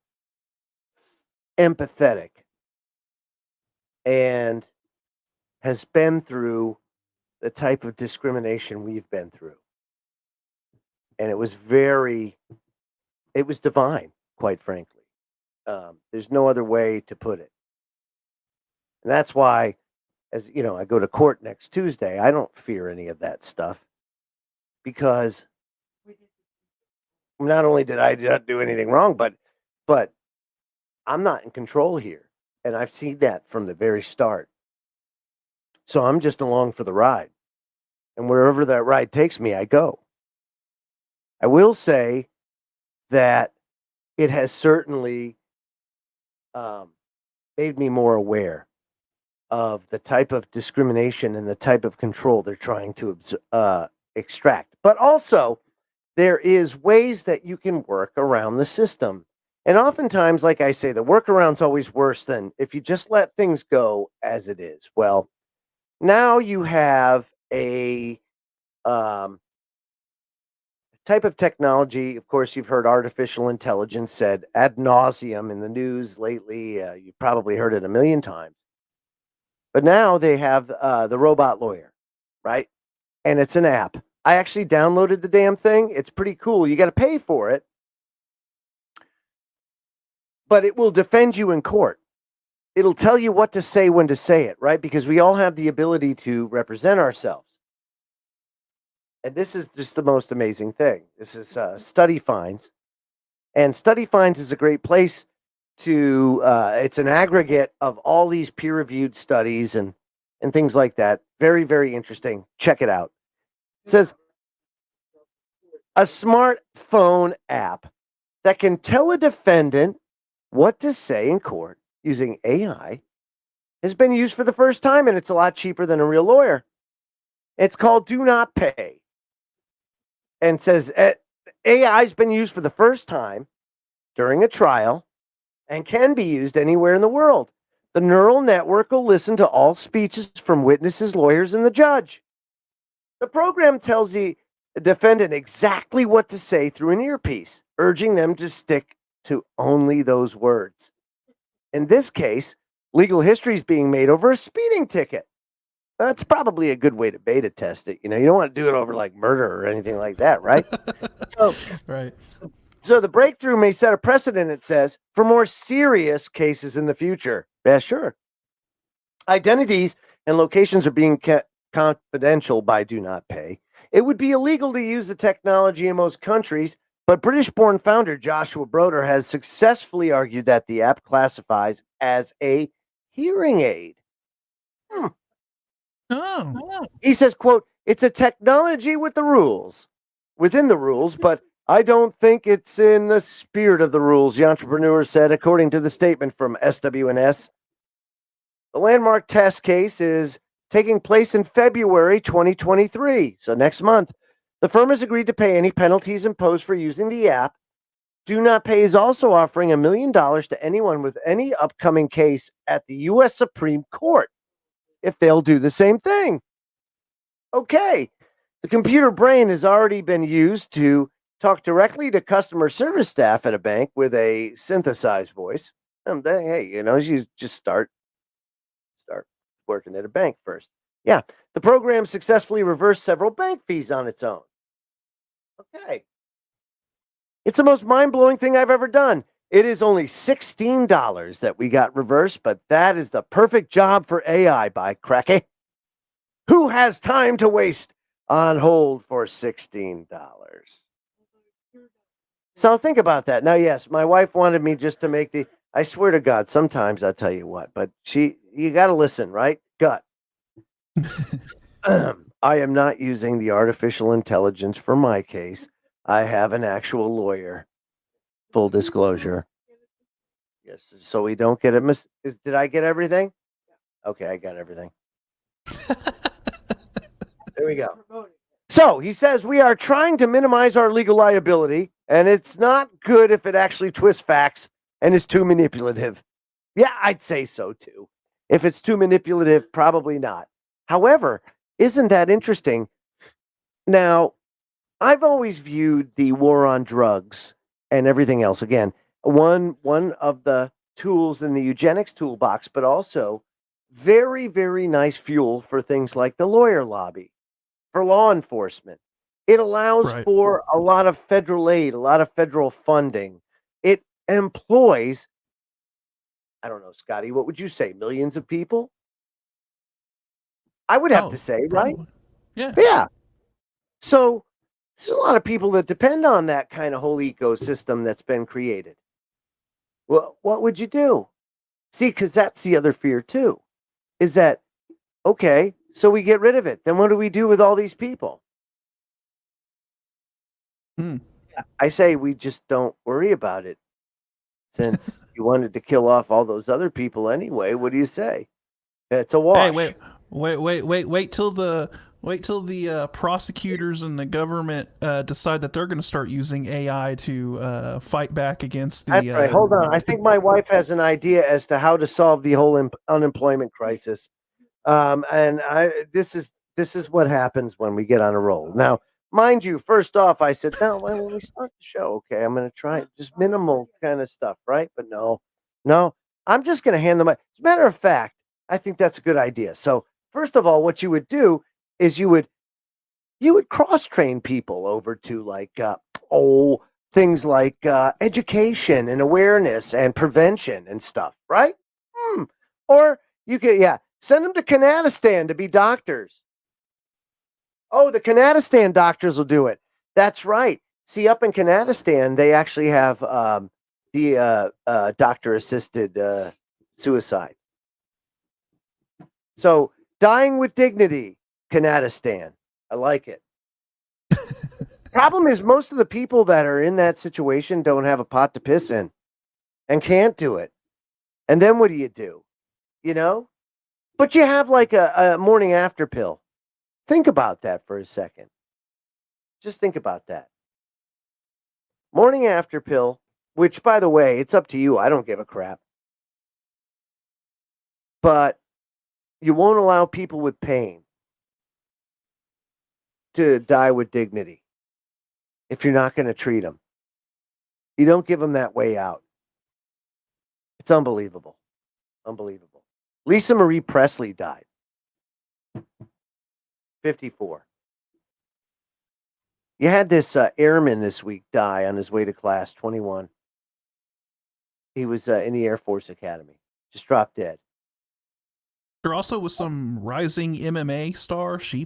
Speaker 4: empathetic and has been through the type of discrimination we've been through. And it was divine, quite frankly. There's no other way to put it. And that's why, as you know, I go to court next Tuesday. I don't fear any of that stuff, because not only did I not do anything wrong, but I'm not in control here. And I've seen that from the very start. So I'm just along for the ride. And wherever that ride takes me, I go. I will say that it has certainly made me more aware of the type of discrimination and the type of control they're trying to extract. But also, there is ways that you can work around the system. And oftentimes, like I say, the workaround's always worse than if you just let things go as it is. Well, now you have a type of technology. Of course, you've heard artificial intelligence said ad nauseum in the news lately. You've probably heard it a million times. But now they have the robot lawyer, right? And it's an app. I actually downloaded the damn thing. It's pretty cool. You got to pay for it, but it will defend you in court. It'll tell you what to say when to say it, right? Because we all have the ability to represent ourselves. And this is just the most amazing thing. This is Study Finds. And Study Finds is a great place to, it's an aggregate of all these peer-reviewed studies and things like that. Very, very interesting. Check it out. It says, a smartphone app that can tell a defendant what to say in court using AI has been used for the first time, and it's a lot cheaper than a real lawyer. It's called Do Not Pay. And says AI has been used for the first time during a trial and can be used anywhere in the world. The neural network will listen to all speeches from witnesses, lawyers, and the judge. The program tells the defendant exactly what to say through an earpiece, urging them to stick to only those words. In this case, legal history is being made over a speeding ticket. That's probably a good way to beta test it. You know, you don't want to do it over like murder or anything like that, right?
Speaker 5: Right.
Speaker 4: So the breakthrough may set a precedent, it says, for more serious cases in the future. Yeah, sure. Identities and locations are being kept confidential by Do Not Pay. It would be illegal to use the technology in most countries, but British-born founder Joshua Broder has successfully argued that the app classifies as a hearing aid.
Speaker 5: Oh.
Speaker 4: He says, quote, it's a technology with the rules, within the rules, but I don't think it's in the spirit of the rules, the entrepreneur said, according to the statement from SWNS. The landmark test case is taking place in February 2023, so next month. The firm has agreed to pay any penalties imposed for using the app. Do Not Pay is also offering $1 million to anyone with any upcoming case at the U.S. Supreme Court if they'll do the same thing. Okay. The computer brain has already been used to talk directly to customer service staff at a bank with a synthesized voice. And hey, you know, you just start working at a bank first. Yeah. The program successfully reversed several bank fees on its own. Okay. It's the most mind-blowing thing I've ever done. It is only $16 that we got reversed, but that is the perfect job for AI, by cracky. Who has time to waste on hold for $16? So think about that. Now, yes, my wife wanted me just to make I swear to God, sometimes I'll tell you what, but you got to listen, right? Gut. I am not using the artificial intelligence for my case. I have an actual lawyer. Full disclosure. Yes, so we don't get it. Did I get everything? Okay, I got everything. There we go. So he says we are trying to minimize our legal liability, and it's not good if it actually twists facts and is too manipulative. Yeah, I'd say so too. If it's too manipulative, probably not. However, isn't that interesting? Now, I've always viewed the war on drugs and everything else, again, one of the tools in the eugenics toolbox, but also very, very nice fuel for things like the lawyer lobby, for law enforcement. It allows for a lot of federal aid, a lot of federal funding. It employs, I don't know, Scotty, what would you say? Millions of people? I would have to say, probably. Right?
Speaker 5: Yeah.
Speaker 4: Yeah. So there's a lot of people that depend on that kind of whole ecosystem that's been created. Well, what would you do? See, because that's the other fear too, is that, okay, so we get rid of it. Then what do we do with all these people? I say we just don't worry about it. Since you wanted to kill off all those other people anyway, what do you say? It's a wash.
Speaker 5: Hey, wait till the Wait till the prosecutors and the government decide that they're going to start using AI to fight back against
Speaker 4: That's right. Hold on. I think my wife has an idea as to how to solve the whole unemployment crisis. And this is what happens when we get on a roll. Now, mind you, first off, I said, no, when we start the show, okay, I'm going to try just minimal kind of stuff, right? But no, I'm just going to hand them. As a matter of fact, I think that's a good idea. So, first of all, what you would do is you would cross train people over to like things like education and awareness and prevention and stuff, right? Or you could send them to Kanadistan to be doctors. Oh, the Kanadistan doctors will do it. That's right. See, up in Kanadistan, they actually have the doctor assisted suicide. So, dying with dignity, Kanadistan. I like it. Problem is, most of the people that are in that situation don't have a pot to piss in and can't do it. And then what do you do? You know? But you have like a morning after pill. Think about that for a second. Just think about that. Morning after pill, which, by the way, it's up to you. I don't give a crap. But you won't allow people with pain to die with dignity if you're not going to treat them. You don't give them that way out. It's unbelievable. Unbelievable. Lisa Marie Presley died. 54. You had this airman this week die on his way to class, 21. He was in the Air Force Academy. Just dropped dead.
Speaker 5: There also was some rising MMA star. She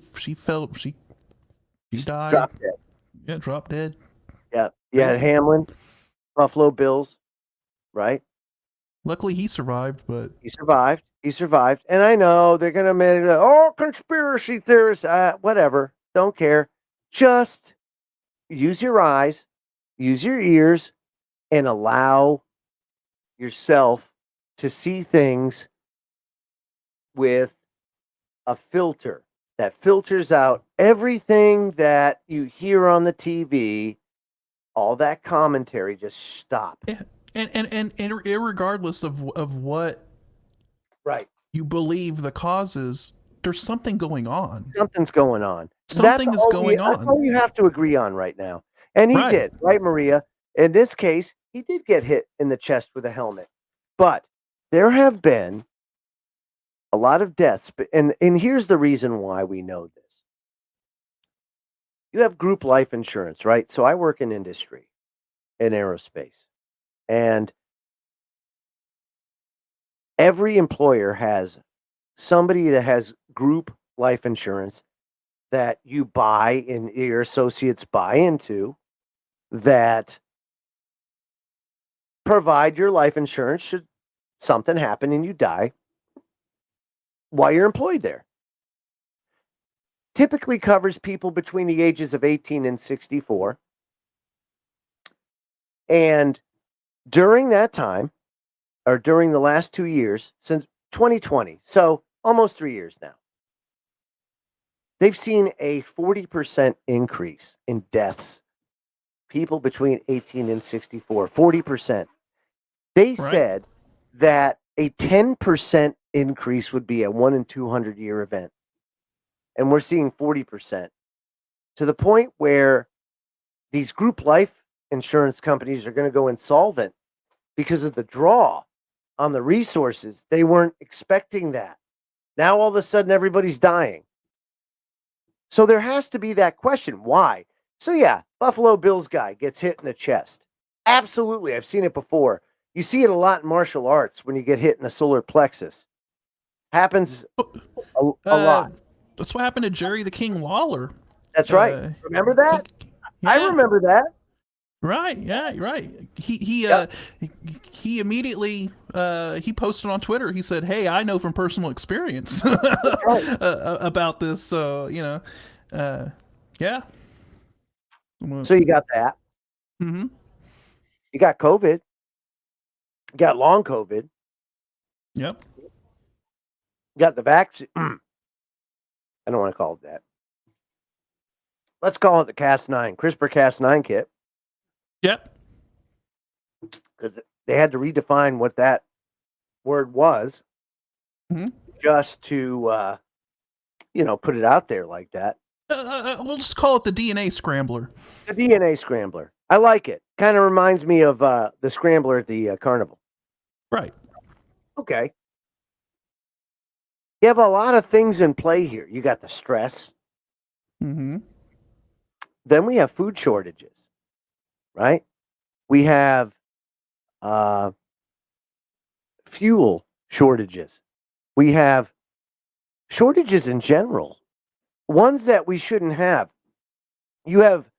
Speaker 5: died.
Speaker 4: Dropped dead.
Speaker 5: Yeah, dropped dead.
Speaker 4: Yeah. You had Hamlin, Buffalo Bills, right?
Speaker 5: Luckily, he survived, but
Speaker 4: he survived. He survived. And I know they're going to make conspiracy theorists, whatever. Don't care. Just use your eyes, use your ears, and allow yourself to see things with a filter that filters out everything that you hear on the TV, all that commentary. Just stop.
Speaker 5: Yeah. And irregardless of what you believe the cause is, there's something going on.
Speaker 4: Something's going on.
Speaker 5: Something is going on.
Speaker 4: That's all you have to agree on right now. And he did, right, Maria? In this case, he did get hit in the chest with a helmet. But there have been a lot of deaths. And here's the reason why we know this. You have group life insurance, right? So I work in industry, in aerospace. And every employer has somebody that has group life insurance that you buy and your associates buy into, that provide your life insurance should something happen and you die while you're employed there. Typically covers people between the ages of 18 and 64. And during that time, or during the last 2 years, since 2020, so almost 3 years now, they've seen a 40% increase in deaths. People between 18 and 64, 40%. They said that a 10% increase would be a 1 in 200 year event. And we're seeing 40%, to the point where these group life insurance companies are going to go insolvent because of the draw on the resources. They weren't expecting that. Now all of a sudden everybody's dying. So there has to be that question. Why? So yeah, Buffalo Bills guy gets hit in the chest. Absolutely. I've seen it before. You see it a lot in martial arts when you get hit in the solar plexus. Happens a lot.
Speaker 5: That's what happened to Jerry the King Lawler.
Speaker 4: That's right. Remember that? I remember that.
Speaker 5: Right. Yeah. Right. He immediately he posted on Twitter. He said, "Hey, I know from personal experience about this." So yeah.
Speaker 4: So you got that.
Speaker 5: Mm-hmm.
Speaker 4: You got COVID. You got long COVID.
Speaker 5: Yep.
Speaker 4: You got the vaccine. I don't want to call it that. let's call it the Cas9, CRISPR-Cas9 kit,
Speaker 5: Yep.
Speaker 4: because they had to redefine what that word was
Speaker 5: Mhm.
Speaker 4: just to, put it out there like that.
Speaker 5: We'll just call it the DNA scrambler.
Speaker 4: The DNA scrambler. I like it. Kind of reminds me of the scrambler at the carnival.
Speaker 5: Right.
Speaker 4: Okay. You have a lot of things in play here. You got the stress.
Speaker 5: Mm-hmm.
Speaker 4: Then we have food shortages, right? We have fuel shortages. We have shortages in general, ones that we shouldn't have. You have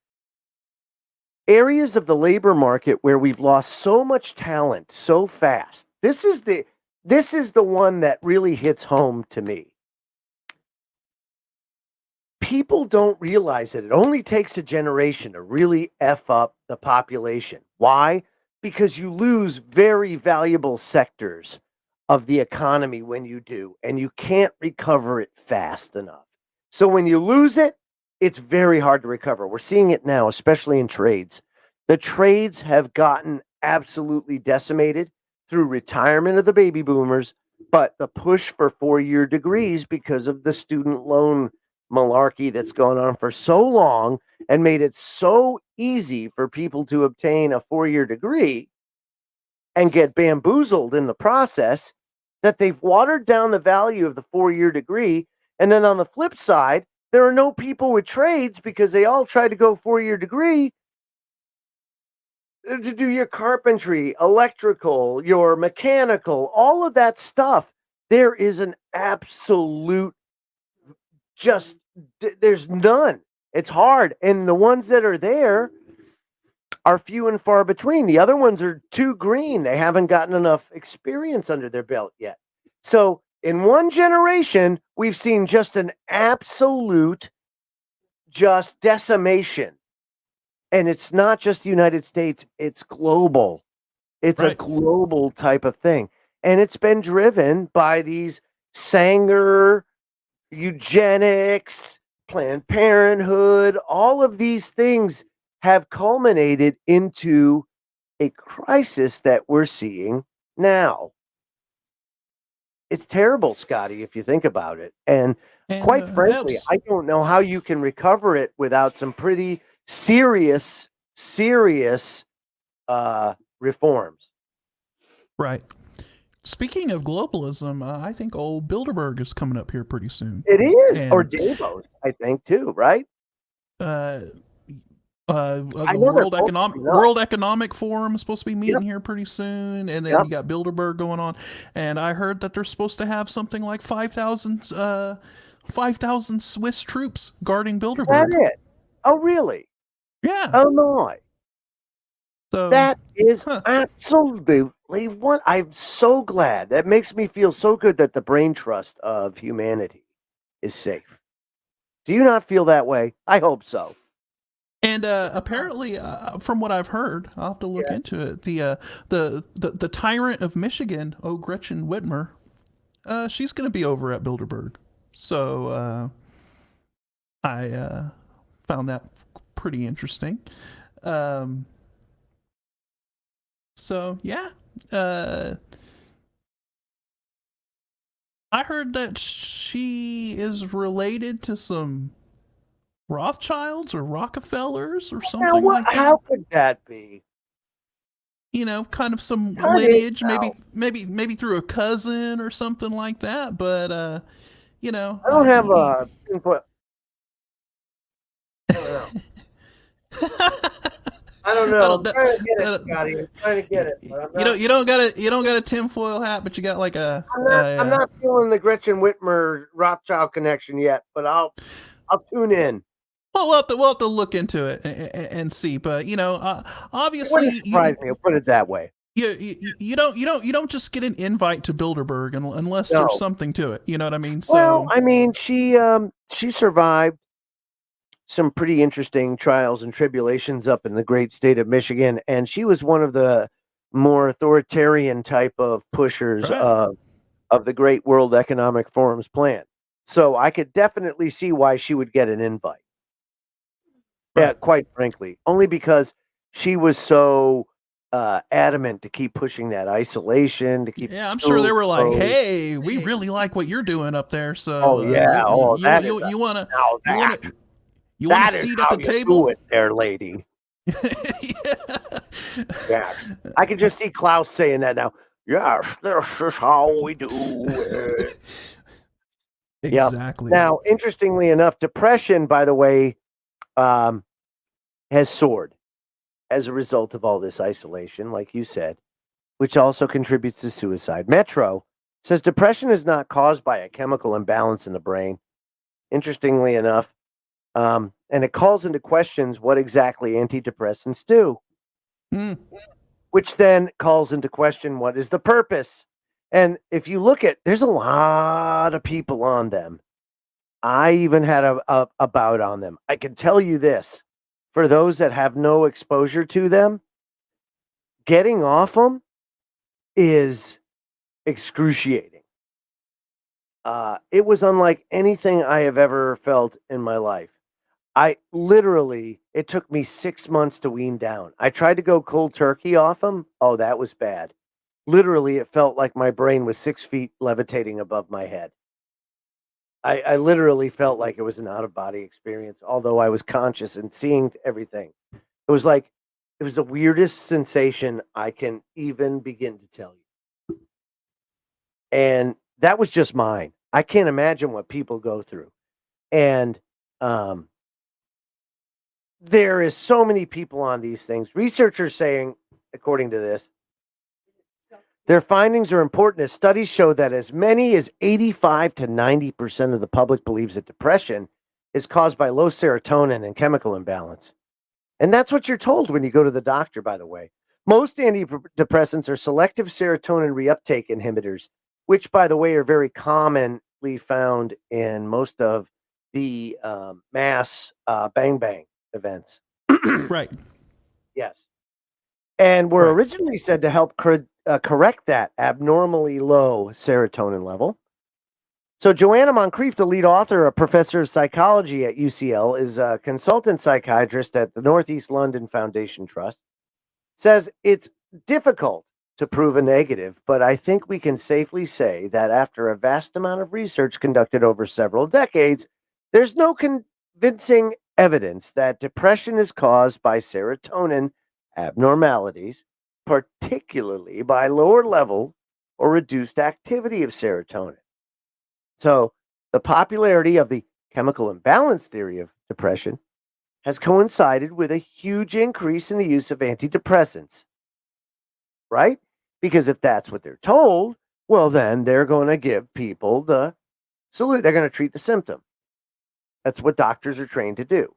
Speaker 4: areas of the labor market where we've lost so much talent so fast. This is the one that really hits home to me. People don't realize that it only takes a generation to really F up the population. Why? Because you lose very valuable sectors of the economy when you do, and you can't recover it fast enough. So when you lose it, it's very hard to recover. We're seeing it now, especially in trades. The trades have gotten absolutely decimated through retirement of the baby boomers, but the push for 4-year degrees because of the student loan malarkey that's gone on for so long and made it so easy for people to obtain a 4-year degree and get bamboozled in the process that they've watered down the value of the 4-year degree. And then on the flip side, there are no people with trades because they all try to go 4-year degree to do your carpentry, electrical, your mechanical, all of that stuff. There is an absolute there's none. It's hard. And the ones that are there are few and far between. The other ones are too green. They haven't gotten enough experience under their belt yet. So in one generation, we've seen just an absolute decimation. And it's not just the United States, it's global. It's a global type of thing. And it's been driven by these Sanger, eugenics, Planned Parenthood. All of these things have culminated into a crisis that we're seeing now. It's terrible, Scotty, if you think about it. And quite frankly, I don't know how you can recover it without some pretty serious reforms.
Speaker 5: Right. Speaking of globalism, I think old Bilderberg is coming up here pretty soon.
Speaker 4: It is, or Davos, I think, too, right?
Speaker 5: World Economic Forum is supposed to be meeting here pretty soon, and then you got Bilderberg going on, and I heard that they're supposed to have something like 5,000 Swiss troops guarding Bilderberg. Is
Speaker 4: that it? Oh, really?
Speaker 5: Yeah.
Speaker 4: Oh, my.
Speaker 5: So,
Speaker 4: that is absolutely what I'm so glad. That makes me feel so good that the brain trust of humanity is safe. Do you not feel that way? I hope so.
Speaker 5: And apparently, from what I've heard, I'll have to look into it. The tyrant of Michigan, Gretchen Whitmer, she's going to be over at Bilderberg. So I found that pretty interesting. So yeah, I heard that she is related to some Rothschilds or Rockefellers or something like that.
Speaker 4: How could that be?
Speaker 5: You know, kind of some lineage, maybe through a cousin or something like that. But you know,
Speaker 4: I don't have a input. I don't know. I don't know. I'm trying to get it, Scotty. I'm trying to get it.
Speaker 5: You don't got a tinfoil hat, but you got like a.
Speaker 4: I'm not feeling the Gretchen Whitmer Rothschild connection yet, but I'll tune in.
Speaker 5: Well, we'll have to look into it and see. But you know, obviously,
Speaker 4: it wouldn't surprise me. I'll put it that way.
Speaker 5: You don't just get an invite to Bilderberg unless there's something to it. You know what I mean? So,
Speaker 4: well, I mean, she survived some pretty interesting trials and tribulations up in the great state of Michigan, and she was one of the more authoritarian type of pushers of the Great World Economic Forum's plan. So I could definitely see why she would get an invite. Yeah, quite frankly, only because she was so adamant to keep pushing that isolation, to keep
Speaker 5: Yeah, I'm sure they
Speaker 4: schools
Speaker 5: were like,
Speaker 4: closed.
Speaker 5: "Hey, we really like what you're doing up there.
Speaker 4: Oh
Speaker 5: So,
Speaker 4: yeah, oh that is
Speaker 5: you wanna
Speaker 4: now
Speaker 5: you wanna
Speaker 4: that
Speaker 5: you want a
Speaker 4: that is
Speaker 5: seat at
Speaker 4: how
Speaker 5: the
Speaker 4: you do
Speaker 5: table?"
Speaker 4: it, there, lady.
Speaker 5: Yeah.
Speaker 4: Yeah, I can just see Klaus saying that now. Yes, this is how we do it. Yep.
Speaker 5: Exactly.
Speaker 4: Now, interestingly enough, depression, by the way, um, has soared as a result of all this isolation, like you said, which also contributes to suicide. Metro says depression is not caused by a chemical imbalance in the brain. Interestingly enough, and it calls into questions what exactly antidepressants do,
Speaker 5: Hmm.
Speaker 4: which then calls into question what is the purpose. And if you look at, there's a lot of people on them. I even had a bout on them. I can tell you this: for those that have no exposure to them, getting off them is excruciating. It was unlike anything I have ever felt in my life. I literally, it took me 6 months to wean down. I tried to go cold turkey off them. Oh, that was bad. Literally, it felt like my brain was 6 feet levitating above my head. I literally felt like it was an out of body experience, although I was conscious and seeing everything. It was like, it was the weirdest sensation I can even begin to tell you. And that was just mine. I can't imagine what people go through. And um, there is so many people on these things. Researchers saying, according to this, their findings are important as studies show that as many as 85 to 90% of the public believes that depression is caused by low serotonin and chemical imbalance. And that's what you're told when you go to the doctor, by the way. Most antidepressants are selective serotonin reuptake inhibitors, which, by the way, are very commonly found in most of the mass bang bang events.
Speaker 5: Right.
Speaker 4: Yes. And were
Speaker 5: Right.
Speaker 4: originally said to help correct that abnormally low serotonin level. So Joanna Moncrief, the lead author, a professor of psychology at UCL, is a consultant psychiatrist at the Northeast London Foundation Trust, says it's difficult to prove a negative, but I think we can safely say that after a vast amount of research conducted over several decades, there's no convincing evidence that depression is caused by serotonin abnormalities, particularly by lower level or reduced activity of serotonin. So, the popularity of the chemical imbalance theory of depression has coincided with a huge increase in the use of antidepressants, right? Because if that's what they're told, well, then they're going to give people the solution. They're going to treat the symptom. That's what doctors are trained to do.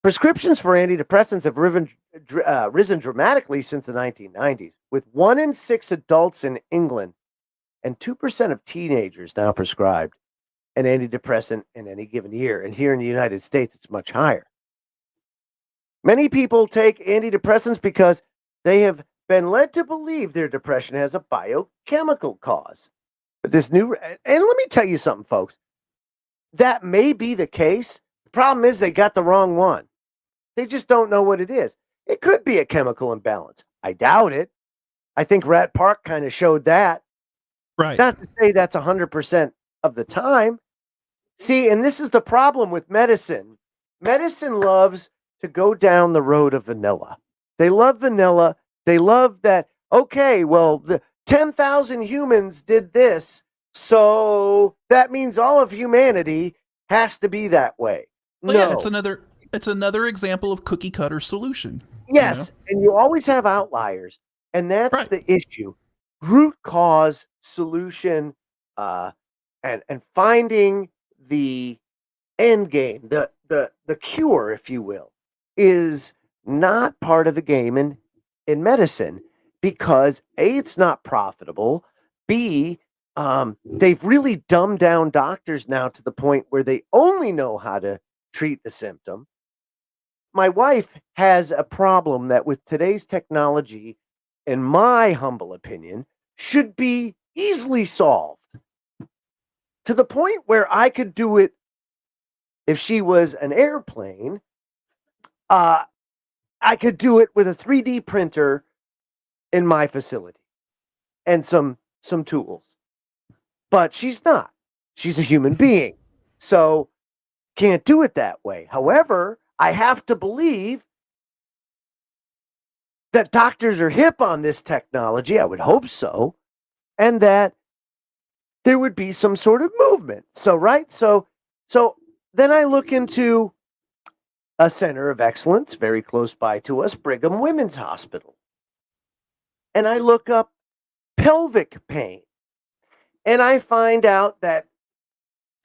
Speaker 4: Prescriptions for antidepressants have risen dramatically since the 1990s, with 1 in 6 adults in England and 2% of teenagers now prescribed an antidepressant in any given year. And here in the United States, it's much higher. Many people take antidepressants because they have been led to believe their depression has a biochemical cause. But this new, and let me tell you something, folks, that may be the case. The problem is they got the wrong one. They just don't know what it is. It could be a chemical imbalance. I doubt it. I think Rat Park kind of showed that.
Speaker 5: Right.
Speaker 4: Not to say that's 100% of the time. See, and this is the problem with medicine. Medicine loves to go down the road of vanilla. They love vanilla. They love that, okay, well, the 10,000 humans did this, so that means all of humanity has to be that way.
Speaker 5: Well,
Speaker 4: No.
Speaker 5: yeah, it's another example of cookie cutter solution.
Speaker 4: Yes, and you always have outliers, and that's
Speaker 5: Right.
Speaker 4: the issue. Root cause solution, and finding the end game, the cure, if you will, is not part of the game in medicine because A, it's not profitable. B, they've really dumbed down doctors now to the point where they only know how to treat the symptom. My wife has a problem that with today's technology, in my humble opinion, should be easily solved to the point where I could do it if she was an airplane I could do it with a 3D printer in my facility and some tools. But she's not. She's a human being. So can't do it that way. However, I have to believe that doctors are hip on this technology. I would hope so. And that there would be some sort of movement. So, right? So then I look into a center of excellence very close by to us, Brigham Women's Hospital. And I look up pelvic pain. And I find out that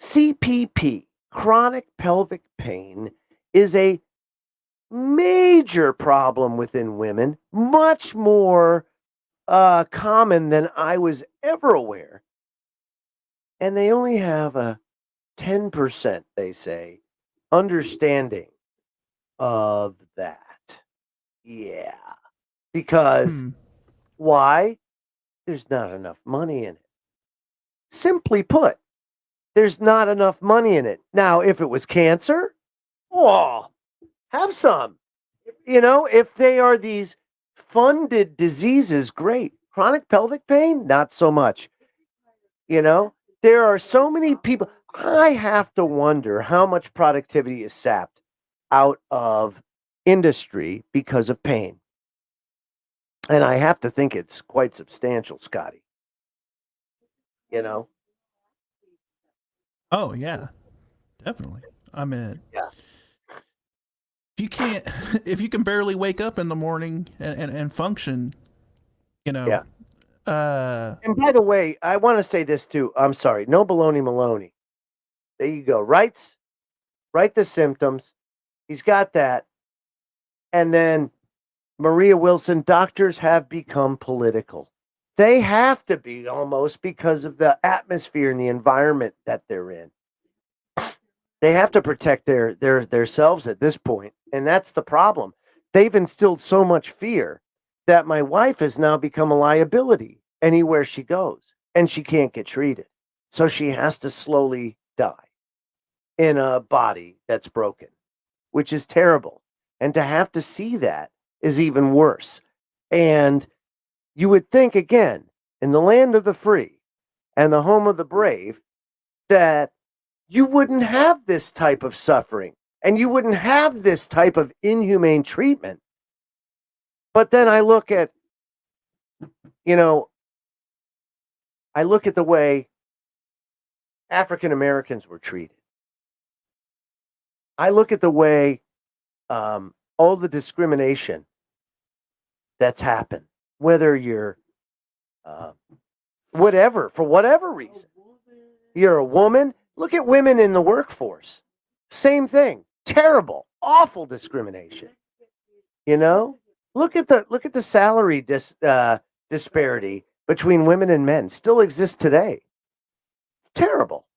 Speaker 4: CPP, chronic pelvic pain, is a major problem within women, much more common than I was ever aware. And they only have a 10%, they say, understanding of that. Yeah. Because why? There's not enough money in it. Simply put, there's not enough money in it. Now, if it was cancer, oh, have some. If they are these funded diseases, great. Chronic pelvic pain, not so much. There are so many people. I have to wonder how much productivity is sapped out of industry because of pain. And I have to think it's quite substantial, Scotty.
Speaker 5: Oh yeah, definitely. I mean,
Speaker 4: Yeah.
Speaker 5: if you can barely wake up in the morning and function,
Speaker 4: Yeah.
Speaker 5: uh,
Speaker 4: And by the way, I want to say this too. I'm sorry. No baloney Maloney. There you go. Write the symptoms. He's got that. And then Maria Wilson, doctors have become political. They have to be almost because of the atmosphere and the environment that they're in. They have to protect their selves at this point, and that's the problem. They've instilled so much fear that my wife has now become a liability anywhere she goes, and she can't get treated. So she has to slowly die in a body that's broken, which is terrible. And to have to see that is even worse. And you would think, again, in the land of the free and the home of the brave, that you wouldn't have this type of suffering and you wouldn't have this type of inhumane treatment. But then I look at, the way African Americans were treated. I look at the way all the discrimination that's happened, whether you're for whatever reason, you're a woman. Look at women in the workforce. Same thing. Terrible, awful discrimination. Look at the salary disparity between women and men. Still exists today. It's terrible.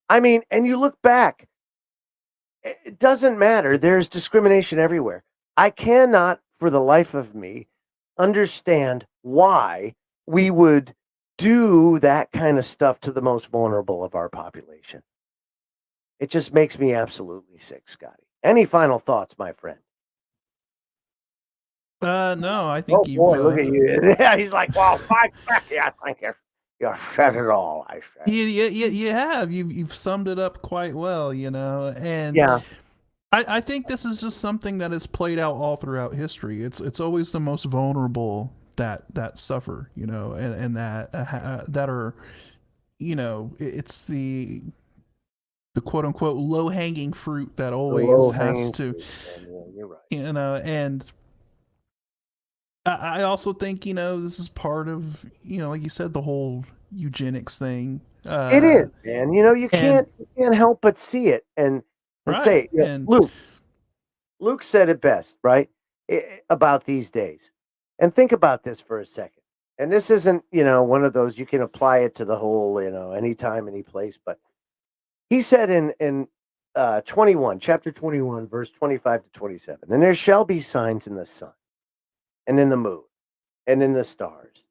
Speaker 4: I mean, and you look back, it doesn't matter. There's discrimination everywhere. I cannot, for the life of me, understand why we would do that kind of stuff to the most vulnerable of our population. It just makes me absolutely sick, Scotty. Any final thoughts, my friend?
Speaker 5: No, I think you've.
Speaker 4: Boy, look at you. Yeah, he's like, well, yeah, I think you said it all. I said.
Speaker 5: You have. You've summed it up quite well, and
Speaker 4: yeah.
Speaker 5: I think this is just something that has played out all throughout history. It's always the most vulnerable that suffer, and that are, it's the quote unquote low hanging fruit that always has to,
Speaker 4: you're right.
Speaker 5: And I also think, this is part of, like you said, the whole eugenics thing.
Speaker 4: It is, man. You can't help but see it and
Speaker 5: right.
Speaker 4: say, Luke said it best, right? About these days. And think about this for a second. And this isn't, one of those, you can apply it to the whole, anytime, any place. But he said in chapter 21, verse 25 to 27, and there shall be signs in the sun and in the moon and in the stars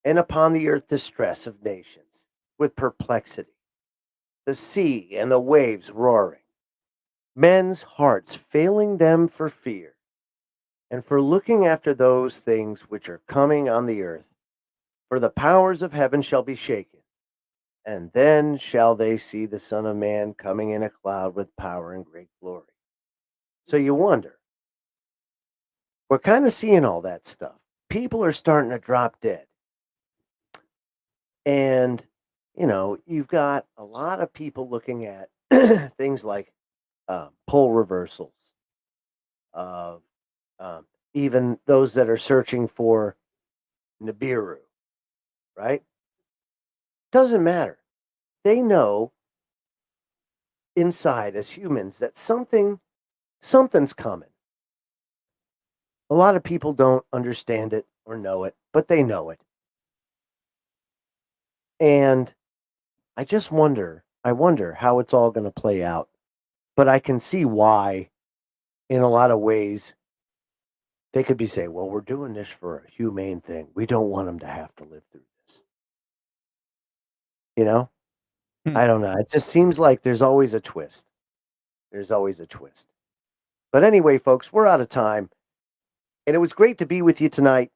Speaker 4: and upon the earth distress of nations with perplexity, the sea and the waves roaring. men's hearts failing them for fear, and for looking after those things which are coming on the earth. For the powers of heaven shall be shaken, and then shall they see the Son of Man coming in a cloud with power and great glory. So you wonder, we're kind of seeing all that stuff. People are starting to drop dead. And, you've got a lot of people looking at things like pole reversals, of even those that are searching for Nibiru, right? Doesn't matter. They know inside as humans that something's coming. A lot of people don't understand it or know it, but they know it. And I wonder how it's all going to play out. But I can see why, in a lot of ways, they could be saying, well, we're doing this for a humane thing. We don't want them to have to live through this. I don't know. It just seems like there's always a twist. There's always a twist. But anyway, folks, we're out of time. And it was great to be with you tonight.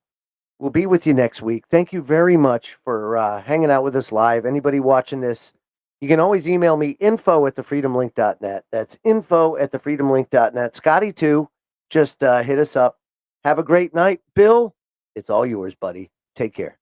Speaker 4: We'll be with you next week. Thank you very much for hanging out with us live. Anybody watching this, you can always email me, info@thefreedomlink.net. That's info@thefreedomlink.net. Scotty, too. Just hit us up. Have a great night. Bill, it's all yours, buddy. Take care.